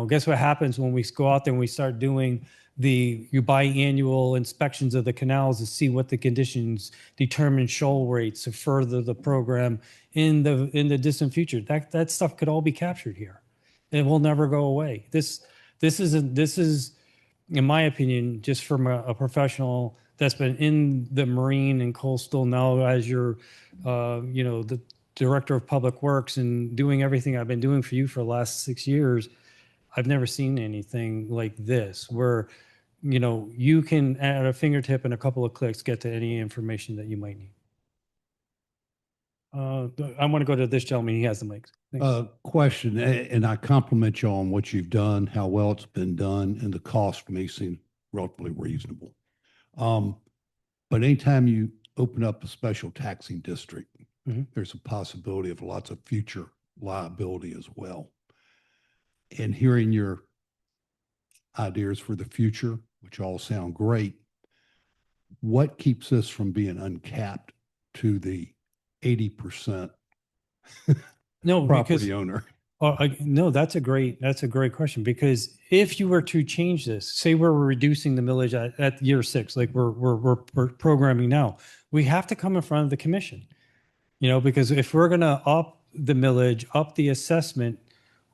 Guess what happens when we go out there and we start doing your biannual inspections of the canals to see what the conditions determine shoal rates to further the program in the distant future. That stuff could all be captured here. It will never go away. This is, in my opinion, just from a professional that's been in the marine and coastal now as your, the director of public works and doing everything I've been doing for you for the last 6 years, I've never seen anything like this where, you can at a fingertip and a couple of clicks get to any information that you might need. I want to go to this gentleman. He has the mic. Thanks. Question, and I compliment you on what you've done, how well it's been done, and the cost may seem relatively reasonable. But anytime you open up a special taxing district, there's a possibility of lots of future liability as well. And hearing your ideas for the future, which all sound great, what keeps this from being uncapped to the 80% No, property because owner? no, that's a great question, because if you were to change this, say we're reducing the millage at year 6, like we're programming now, we have to come in front of the commission, because if we're going to up the millage, up the assessment,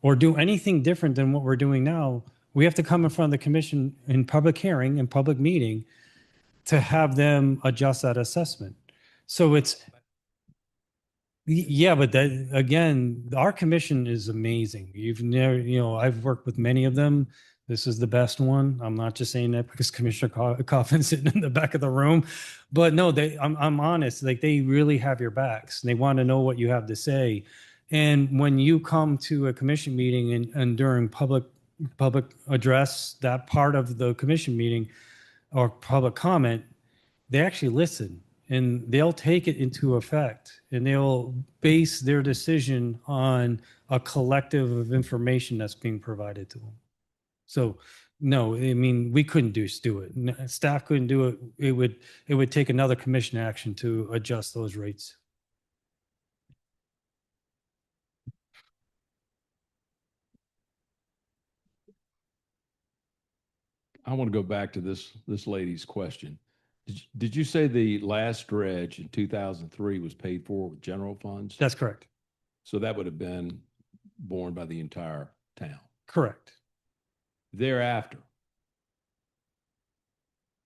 or do anything different than what we're doing now, we have to come in front of the commission in public hearing and public meeting to have them adjust that assessment. So yeah, but that, again, our commission is amazing. You've never, I've worked with many of them. This is the best one. I'm not just saying that because Commissioner Coffin's sitting in the back of the room, but no, I'm honest. Like, they really have your backs. They want to know what you have to say. And when you come to a commission meeting and during public address, that part of the commission meeting or public comment, they actually listen and they'll take it into effect and they'll base their decision on a collective of information that's being provided to them. So no, I mean, we couldn't just do it. Staff couldn't do it. It would take another commission action to adjust those rates. I want to go back to this lady's question. Did you say the last dredge in 2003 was paid for with general funds? That's correct. So that would have been borne by the entire town. Correct. Thereafter,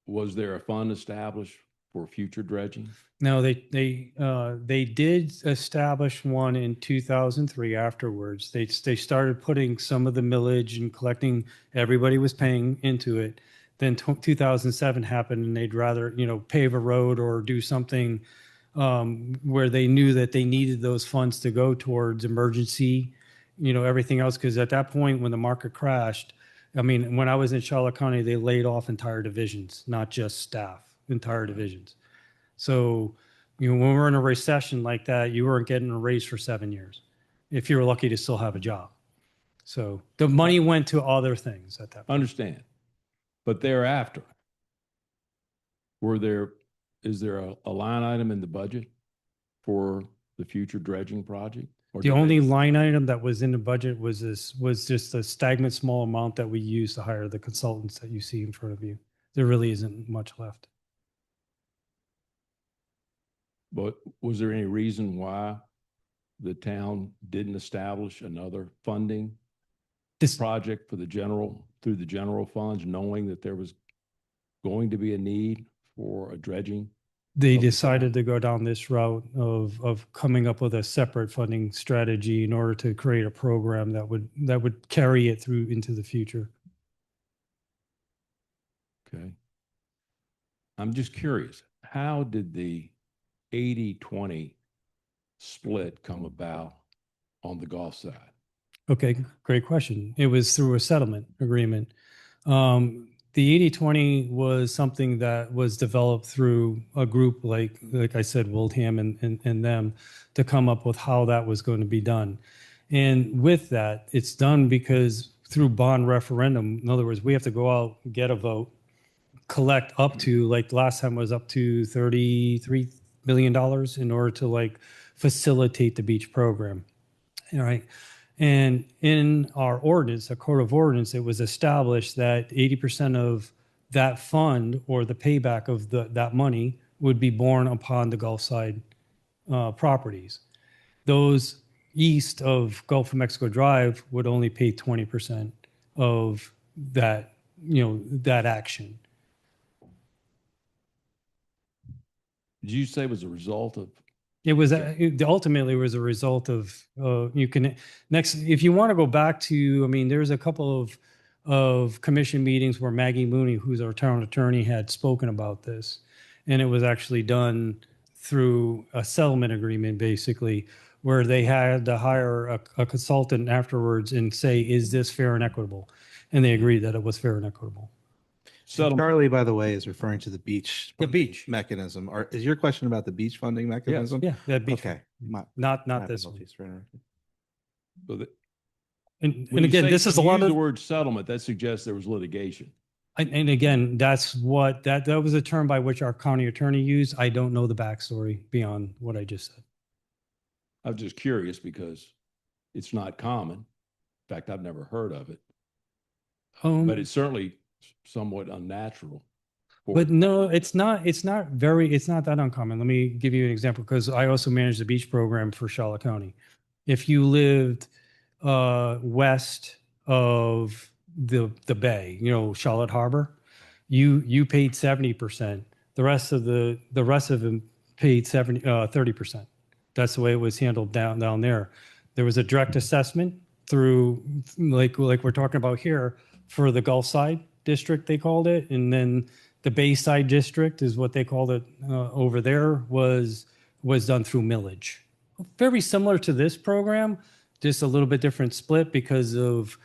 was there a fund established for future dredging? No, they did establish one in 2003 afterwards. They started putting some of the millage and collecting, everybody was paying into it. Then 2007 happened and they'd rather, pave a road or do something where they knew that they needed those funds to go towards emergency, everything else. Because at that point, when the market crashed, I mean, when I was in Charlotte County, they laid off entire divisions, not just staff, entire divisions. So, when we're in a recession like that, you weren't getting a raise for 7 years if you were lucky to still have a job. So the money went to other things at that point. Understand. But thereafter, is there a line item in the budget for the future dredging project? Or The only line item that was in the budget was just a stagnant small amount that we used to hire the consultants that you see in front of you. There really isn't much left. But was there any reason why the town didn't establish another funding project for through the general funds, knowing that there was going to be a need for a dredging? They decided to go down this route of coming up with a separate funding strategy in order to create a program that would carry it through into the future. Okay. I'm just curious, how did the 80-20 split come about on the Gulf side? Okay, great question. It was through a settlement agreement. The 80-20 was something that was developed through a group like I said, Wildham and them, to come up with how that was going to be done. And with that, it's done because through bond referendum, in other words, we have to go out, get a vote, collect up to, like last time was up to $33 million in order to facilitate the beach program. All right. And in our ordinance, a code of ordinance, it was established that 80% of that fund or the payback of that money would be borne upon the Gulf side properties. Those east of Gulf of Mexico Drive would only pay 20% of that, that action. Did you say it was a result of It was ultimately was a result of you can next if you want to go back to, I mean, there's a couple of commission meetings where Maggie Mooney, who's our town attorney, had spoken about this, and it was actually done through a settlement agreement, basically, where they had to hire a consultant afterwards and say, is this fair and equitable? And they agreed that it was fair and equitable. And Charlie, by the way, is referring to the beach. The beach. Mechanism. Is your question about the beach funding mechanism? Yeah, that beach. Okay. Not My this one. apologies for interrupting. So that, And when you again, say- this is a when you lot use of the word settlement, that suggests there was litigation. And again, that's what that was a term by which our county attorney used. I don't know the backstory beyond what I just said. I was just curious because it's not common. In fact, I've never heard of it, but it's certainly somewhat unnatural. But no, it's not. It's not very. It's not that uncommon. Let me give you an example because I also manage the beach program for Charlotte County. If you lived west of the bay, you know, Charlotte Harbor, you paid 70%. The rest of them paid 30%. That's the way it was handled down there. There was a direct assessment through like we're talking about here for the Gulf Side district, they called it, and then the Bayside district is what they called it over there was done through millage. Very similar to this program, just a little bit different split because of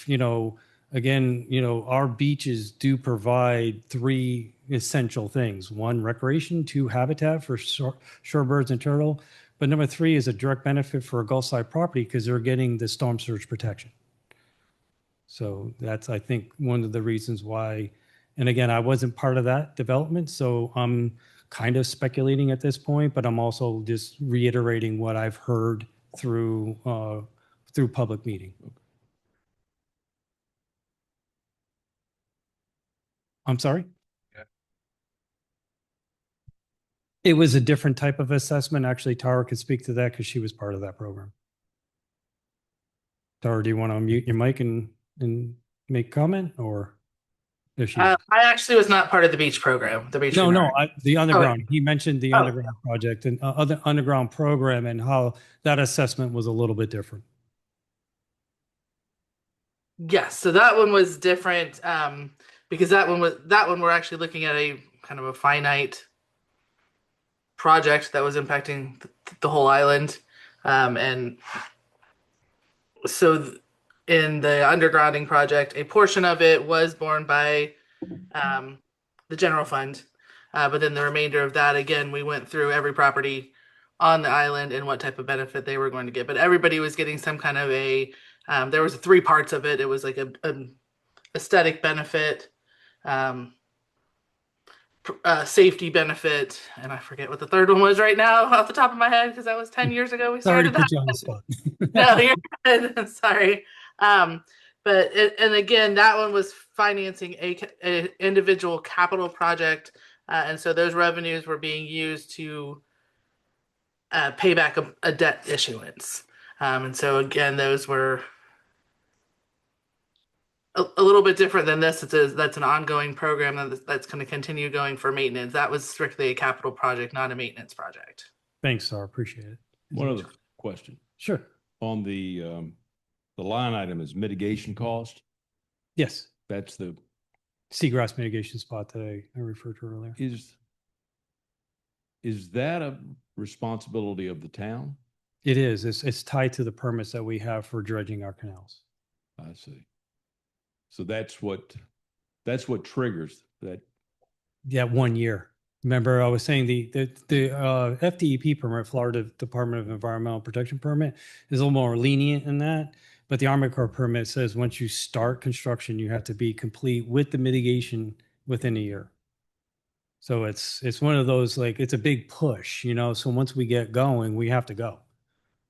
you know, again, you know, our beaches do provide three essential things: one, recreation; two, habitat for shorebirds and turtle; but number three is a direct benefit for a Gulfside property because they're getting the storm surge protection. So that's, I think, one of the reasons why. And again, I wasn't part of that development, so I'm kind of speculating at this point, but I'm also just reiterating what I've heard through public meeting. I'm sorry? It was a different type of assessment. Actually, Tara could speak to that because she was part of that program. Tara, do you want to unmute your mic and make comment, or if she? I actually was not part of the beach program. The beach. No, the underground. He mentioned the underground project and other underground program and how that assessment was a little bit different. Yes, so that one was different because that one we're actually looking at a kind of a finite project that was impacting the whole island, and so in the undergrounding project, a portion of it was borne by the general fund, but then the remainder of that, again, we went through every property on the island and what type of benefit they were going to get. But everybody was getting some kind of a. There was three parts of it. It was like a aesthetic benefit, safety benefit, and I forget what the third one was right now off the top of my head because that was 10 years ago we started that. Put you on the spot. No, you're good. Sorry. But and again, that one was financing a individual capital project, and so those revenues were being used to pay back a debt issuance. And so again, those were a little bit different than this. That's an ongoing program that's going to continue going for maintenance. That was strictly a capital project, not a maintenance project. Thanks, sir. Appreciate it. One other question. Sure. On the line item is mitigation cost. Yes. That's the seagrass mitigation spot that I referred to earlier. Is that a responsibility of the town? It is. It's tied to the permits that we have for dredging our canals. I see. So that's what triggers that. Yeah, 1 year. Remember, I was saying the FDEP permit, Florida Department of Environmental Protection permit, is a little more lenient in that. But the Army Corps permit says once you start construction, you have to be complete with the mitigation within a year. So it's one of those, like, it's a big push, you know. So once we get going, we have to go.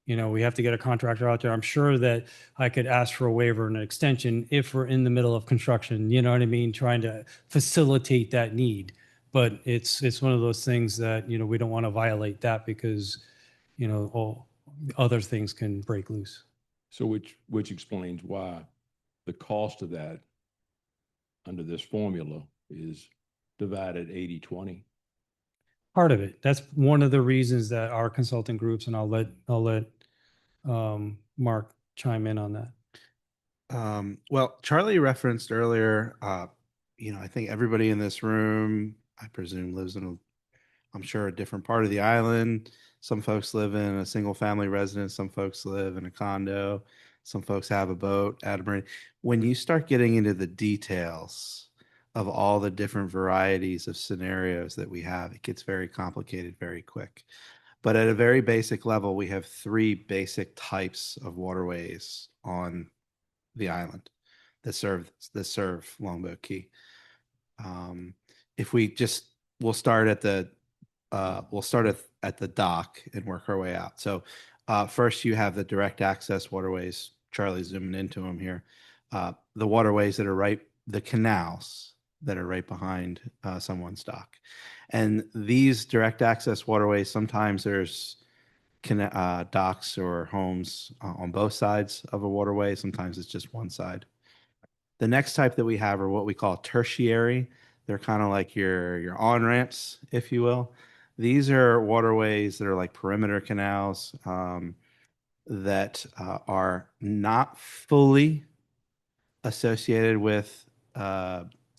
You know, we have to get a contractor out there. I'm sure that I could ask for a waiver and an extension if we're in the middle of construction, you know what I mean? Trying to facilitate that need. But it's one of those things that, you know, we don't want to violate that because, you know, all other things can break loose. So which explains why the cost of that under this formula is divided 80-20. part of it. That's one of the reasons that our consulting groups, and I'll let Mark chime in on that. Well, Charlie referenced earlier, I think everybody in this room, I presume, lives in I'm sure, a different part of the island. Some folks live in a single family residence. Some folks live in a condo. Some folks have a boat at a marina. When you start getting into the details of all the different varieties of scenarios that we have, it gets very complicated very quick. But at a very basic level, we have three basic types of waterways on the island that serve Longboat Key. If we just we'll start at the dock and work our way out. So first you have the direct access waterways. Charlie's zooming into them here. The waterways that are the canals that are right behind someone's dock. And these direct access waterways, sometimes there's docks or homes on both sides of a waterway. Sometimes it's just one side. The next type that we have are what we call tertiary. They're kind of like your on-ramps, if you will. These are waterways that are like perimeter canals that are not fully associated with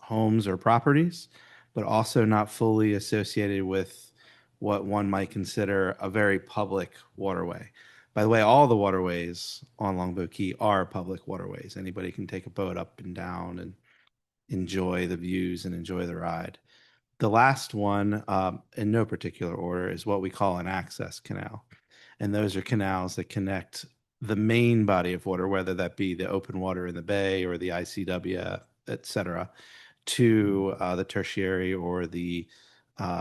homes or properties, but also not fully associated with what one might consider a very public waterway. By the way, all the waterways on Longboat Key are public waterways. Anybody can take a boat up and down and enjoy the views and enjoy the ride. The last one, in no particular order, is what we call an access canal. And those are canals that connect the main body of water, whether that be the open water in the bay or the ICW, et cetera, to the tertiary or the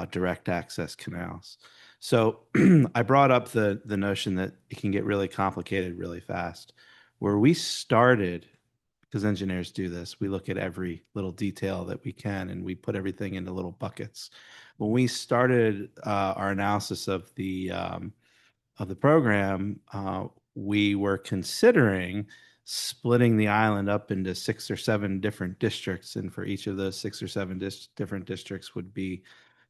direct access canals. So I brought up the notion that it can get really complicated really fast. Where we started, because engineers do this, we look at every little detail that we can and we put everything into little buckets. When we started our analysis of the program, we were considering splitting the island up into 6 or 7 different districts, and for each of those 6 or 7 different districts would be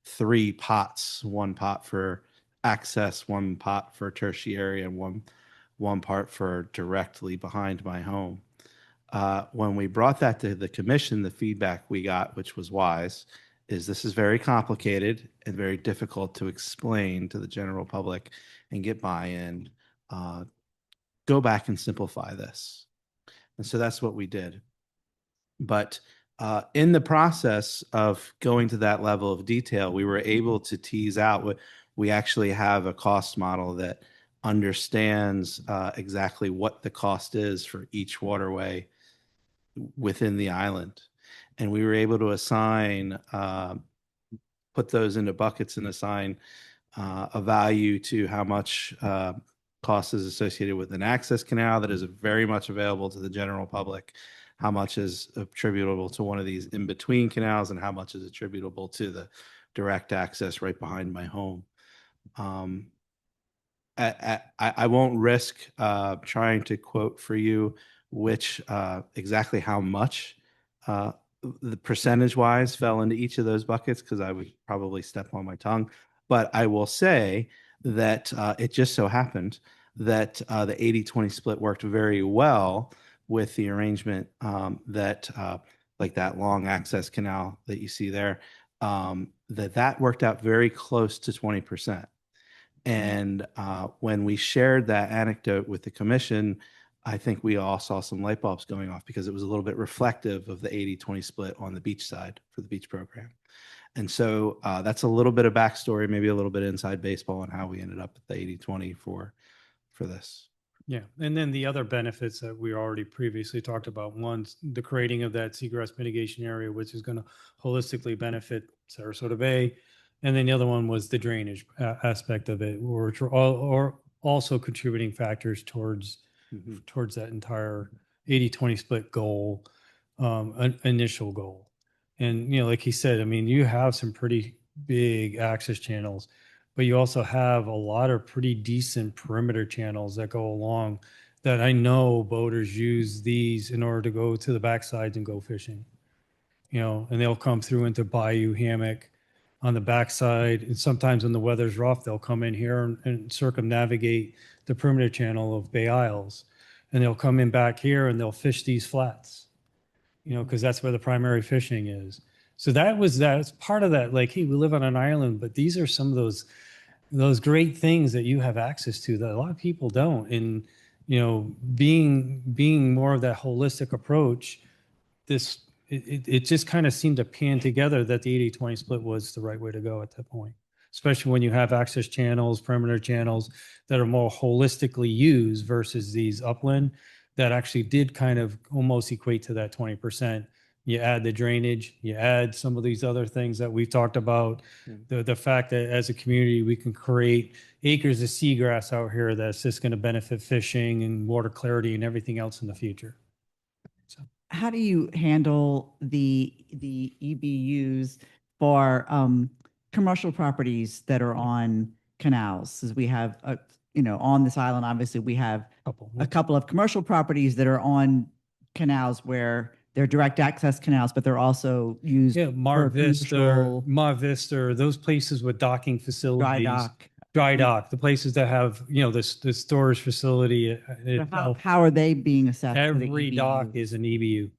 3 pots: 1 pot for access, 1 pot for tertiary, and one part for directly behind my home. When we brought that to the commission, the feedback we got, which was wise, is this is very complicated and very difficult to explain to the general public and get buy-in. Go back and simplify this. And so that's what we did. But in the process of going to that level of detail, we were able to tease out we actually have a cost model that understands exactly what the cost is for each waterway within the island. And we were able to put those into buckets and assign a value to how much cost is associated with an access canal that is very much available to the general public, how much is attributable to one of these in-between canals, and how much is attributable to the direct access right behind my home. I won't risk trying to quote for you exactly how much the percentage-wise fell into each of those buckets, because I would probably step on my tongue. But I will say that it just so happened that the 80-20 split worked very well with the arrangement that like that long access canal that you see there, that worked out very close to 20%. And when we shared that anecdote with the commission, I think we all saw some light bulbs going off, because it was a little bit reflective of the 80-20 split on the beach side for the beach program. And so that's a little bit of backstory, maybe a little bit inside baseball on how we ended up at the 80-20 for this. Yeah. And then the other benefits that we already previously talked about, one's the creating of that seagrass mitigation area, which is going to holistically benefit Sarasota Bay. And then the other one was the drainage aspect of it, which are also contributing factors towards that entire 80-20 split goal, initial goal. And, like he said, I mean, you have some pretty big access channels, but you also have a lot of pretty decent perimeter channels that go along that I know boaters use these in order to go to the backsides and go fishing, and they'll come through into Bayou Hammock, on the backside. And sometimes when the weather's rough, they'll come in here and circumnavigate the perimeter channel of Bay Isles. And they'll come in back here and they'll fish these flats, because that's where the primary fishing is. So that's part of that. Like, hey, we live on an island, but these are some of those great things that you have access to that a lot of people don't. And, being more of that holistic approach, it just kind of seemed to pan together that the 80-20 split was the right way to go at that point, especially when you have access channels, perimeter channels that are more holistically used versus these upland that actually did kind of almost equate to that 20%. You add the drainage, you add some of these other things that we've talked about, the fact that as a community, we can create acres of seagrass out here that's just going to benefit fishing and water clarity and everything else in the future. So. How do you handle the EBUs for commercial properties that are on canals? As we have, on this island, obviously we have a couple of commercial properties that are on canals where they're direct access canals, but they're also used Mar for commercial Vista, those places with docking facilities. dry dock. The places that have, the storage facility. How are they being assessed? Every dock is an EBU.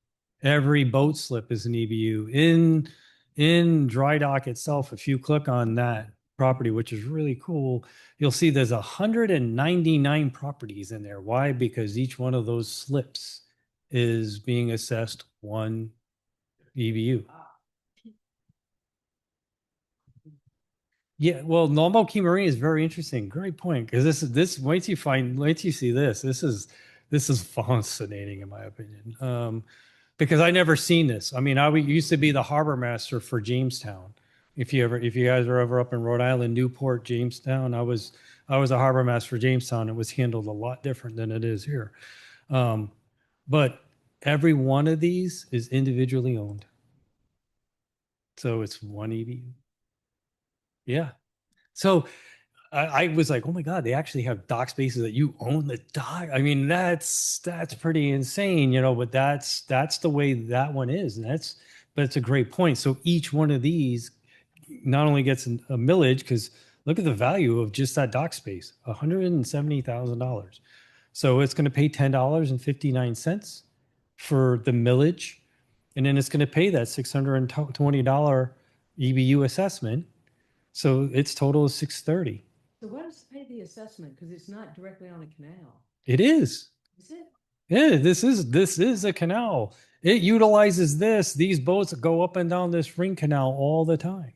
Every boat slip is an EBU. In dry dock itself, if you click on that property, which is really cool, you'll see there's 199 properties in there. Why? Because each one of those slips is being assessed one EBU. Yeah, well, Normal Key Marine is very interesting. Great point, because wait till you see this. This is fascinating in my opinion. Because I never seen this. I mean, I used to be the harbor master for Jamestown. If you guys are ever up in Rhode Island, Newport, Jamestown, I was a harbor master for Jamestown. It was handled a lot different than it is here. But every one of these is individually owned. So it's one EBU. Yeah. So I was like, oh my God, they actually have dock spaces that you own the dock. I mean, that's pretty insane, but that's the way that one is. And but it's a great point. So each one of these not only gets a millage, because look at the value of just that dock space, $170,000. So it's going to pay $10.59 for the millage. And then it's going to pay that $620 EBU assessment. So its total is $630. So what does pay the assessment? Because it's not directly on a canal. It is. Is it? Yeah, this is a canal. It utilizes this. These boats go up and down this ring canal all the time.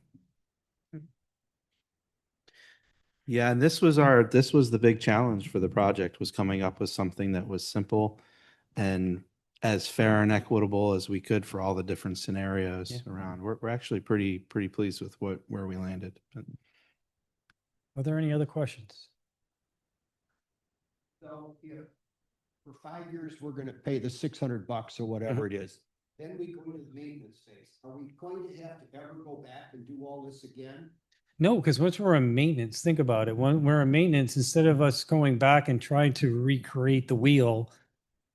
Yeah, and this was the big challenge for the project, was coming up with something that was simple and as fair and equitable as we could for all the different scenarios around. We're actually pretty pleased with where we landed. Are there any other questions? So for 5 years, we're going to pay the $600 or whatever it is. Then we go into the maintenance phase. Are we going to have to ever go back and do all this again? No, because once we're in maintenance, think about it. When we're in maintenance, instead of us going back and trying to recreate the wheel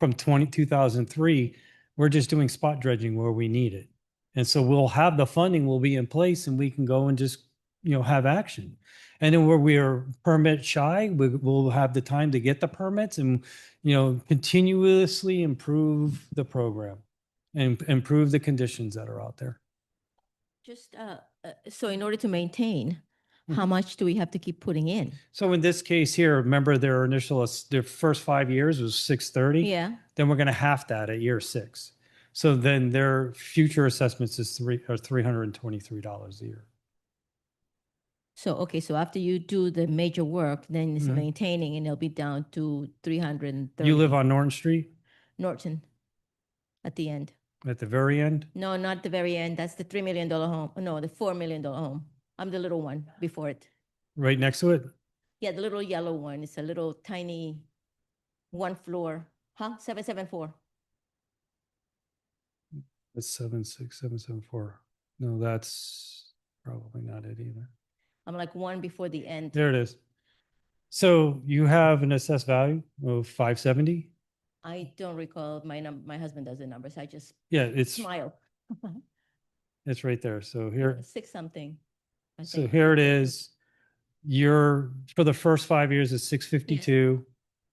from 2003, we're just doing spot dredging where we need it. And so we'll have the funding will be in place and we can go and just, have action. And then where we are permit shy, we'll have the time to get the permits and, continuously improve the program and improve the conditions that are out there. Just, so in order to maintain, how much do we have to keep putting in? So in this case here, remember their first 5 years was 630. Yeah. Then we're going to half that at year 6. So then their future assessments is $323 a year. So, okay, so after you do the major work, then it's maintaining and it'll be down to 330. You live on Norton Street? Norton, at the end. At the very end? No, not the very end. That's the $3 million home. No, the $4 million home. I'm the little one before it. Right next to it? Yeah, the little yellow one. It's a little tiny one floor. 774. That's 76774. No, that's probably not it either. I'm like one before the end. There it is. So you have an assessed value of 570? I don't recall. My husband does the numbers. I just Yeah, it's smile. It's right there. So here, 6 something. So think. here it is. For the first 5 years, it's 652.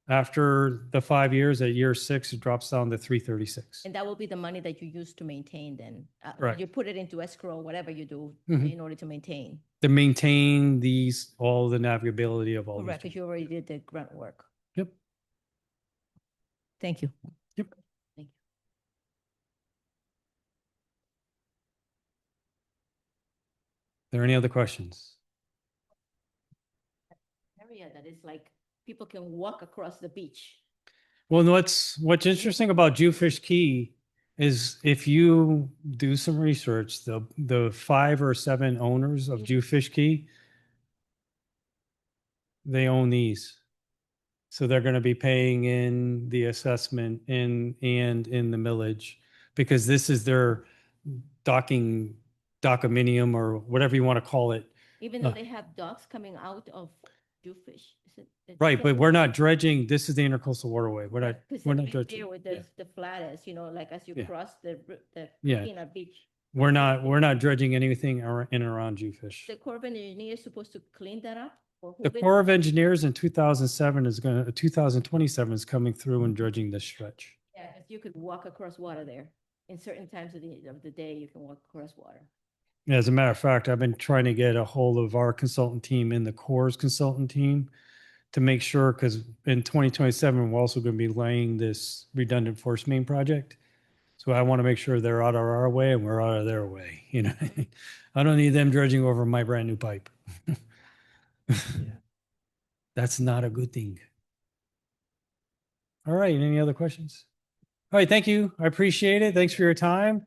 After the 5 years, at year 6, it drops down to 336. And that will be the money that you use to maintain then. Right. You put it into escrow, whatever you do Mhm. in order to maintain. To maintain all the navigability of all Correct, these. because you already did the grunt work. Yep. Thank you. Yep. Thank you. Are there any other questions? Area that is like, people can walk across the beach. Well, what's interesting about Jewfish Key is if you do some research, the 5 or 7 owners of Jewfish Key, they own these. So they're going to be paying in the assessment and in the millage because this is their documinium or whatever you want to call it. Even though they have docks coming out of Jewfish. Right, but we're not dredging. This is the intercoastal waterway. We're not dredging. There with the flattest, like as you Yeah. cross the Yeah. Peanut Beach. We're not dredging anything in and around Jewfish. The Corps of Engineers supposed to clean that up? Or who The did- Corps of Engineers in 2027 is coming through and dredging this stretch. Yeah, 'cause you could walk across water there. In certain times of the day, you can walk across water. As a matter of fact, I've been trying to get a hold of our consultant team and the Corps consultant team to make sure, because in 2027, we're also going to be laying this redundant force main project. So I want to make sure they're out of our way and we're out of their way. I don't need them dredging over my brand new pipe. That's not a good thing. All right. Any other questions? All right. Thank you. I appreciate it. Thanks for your time.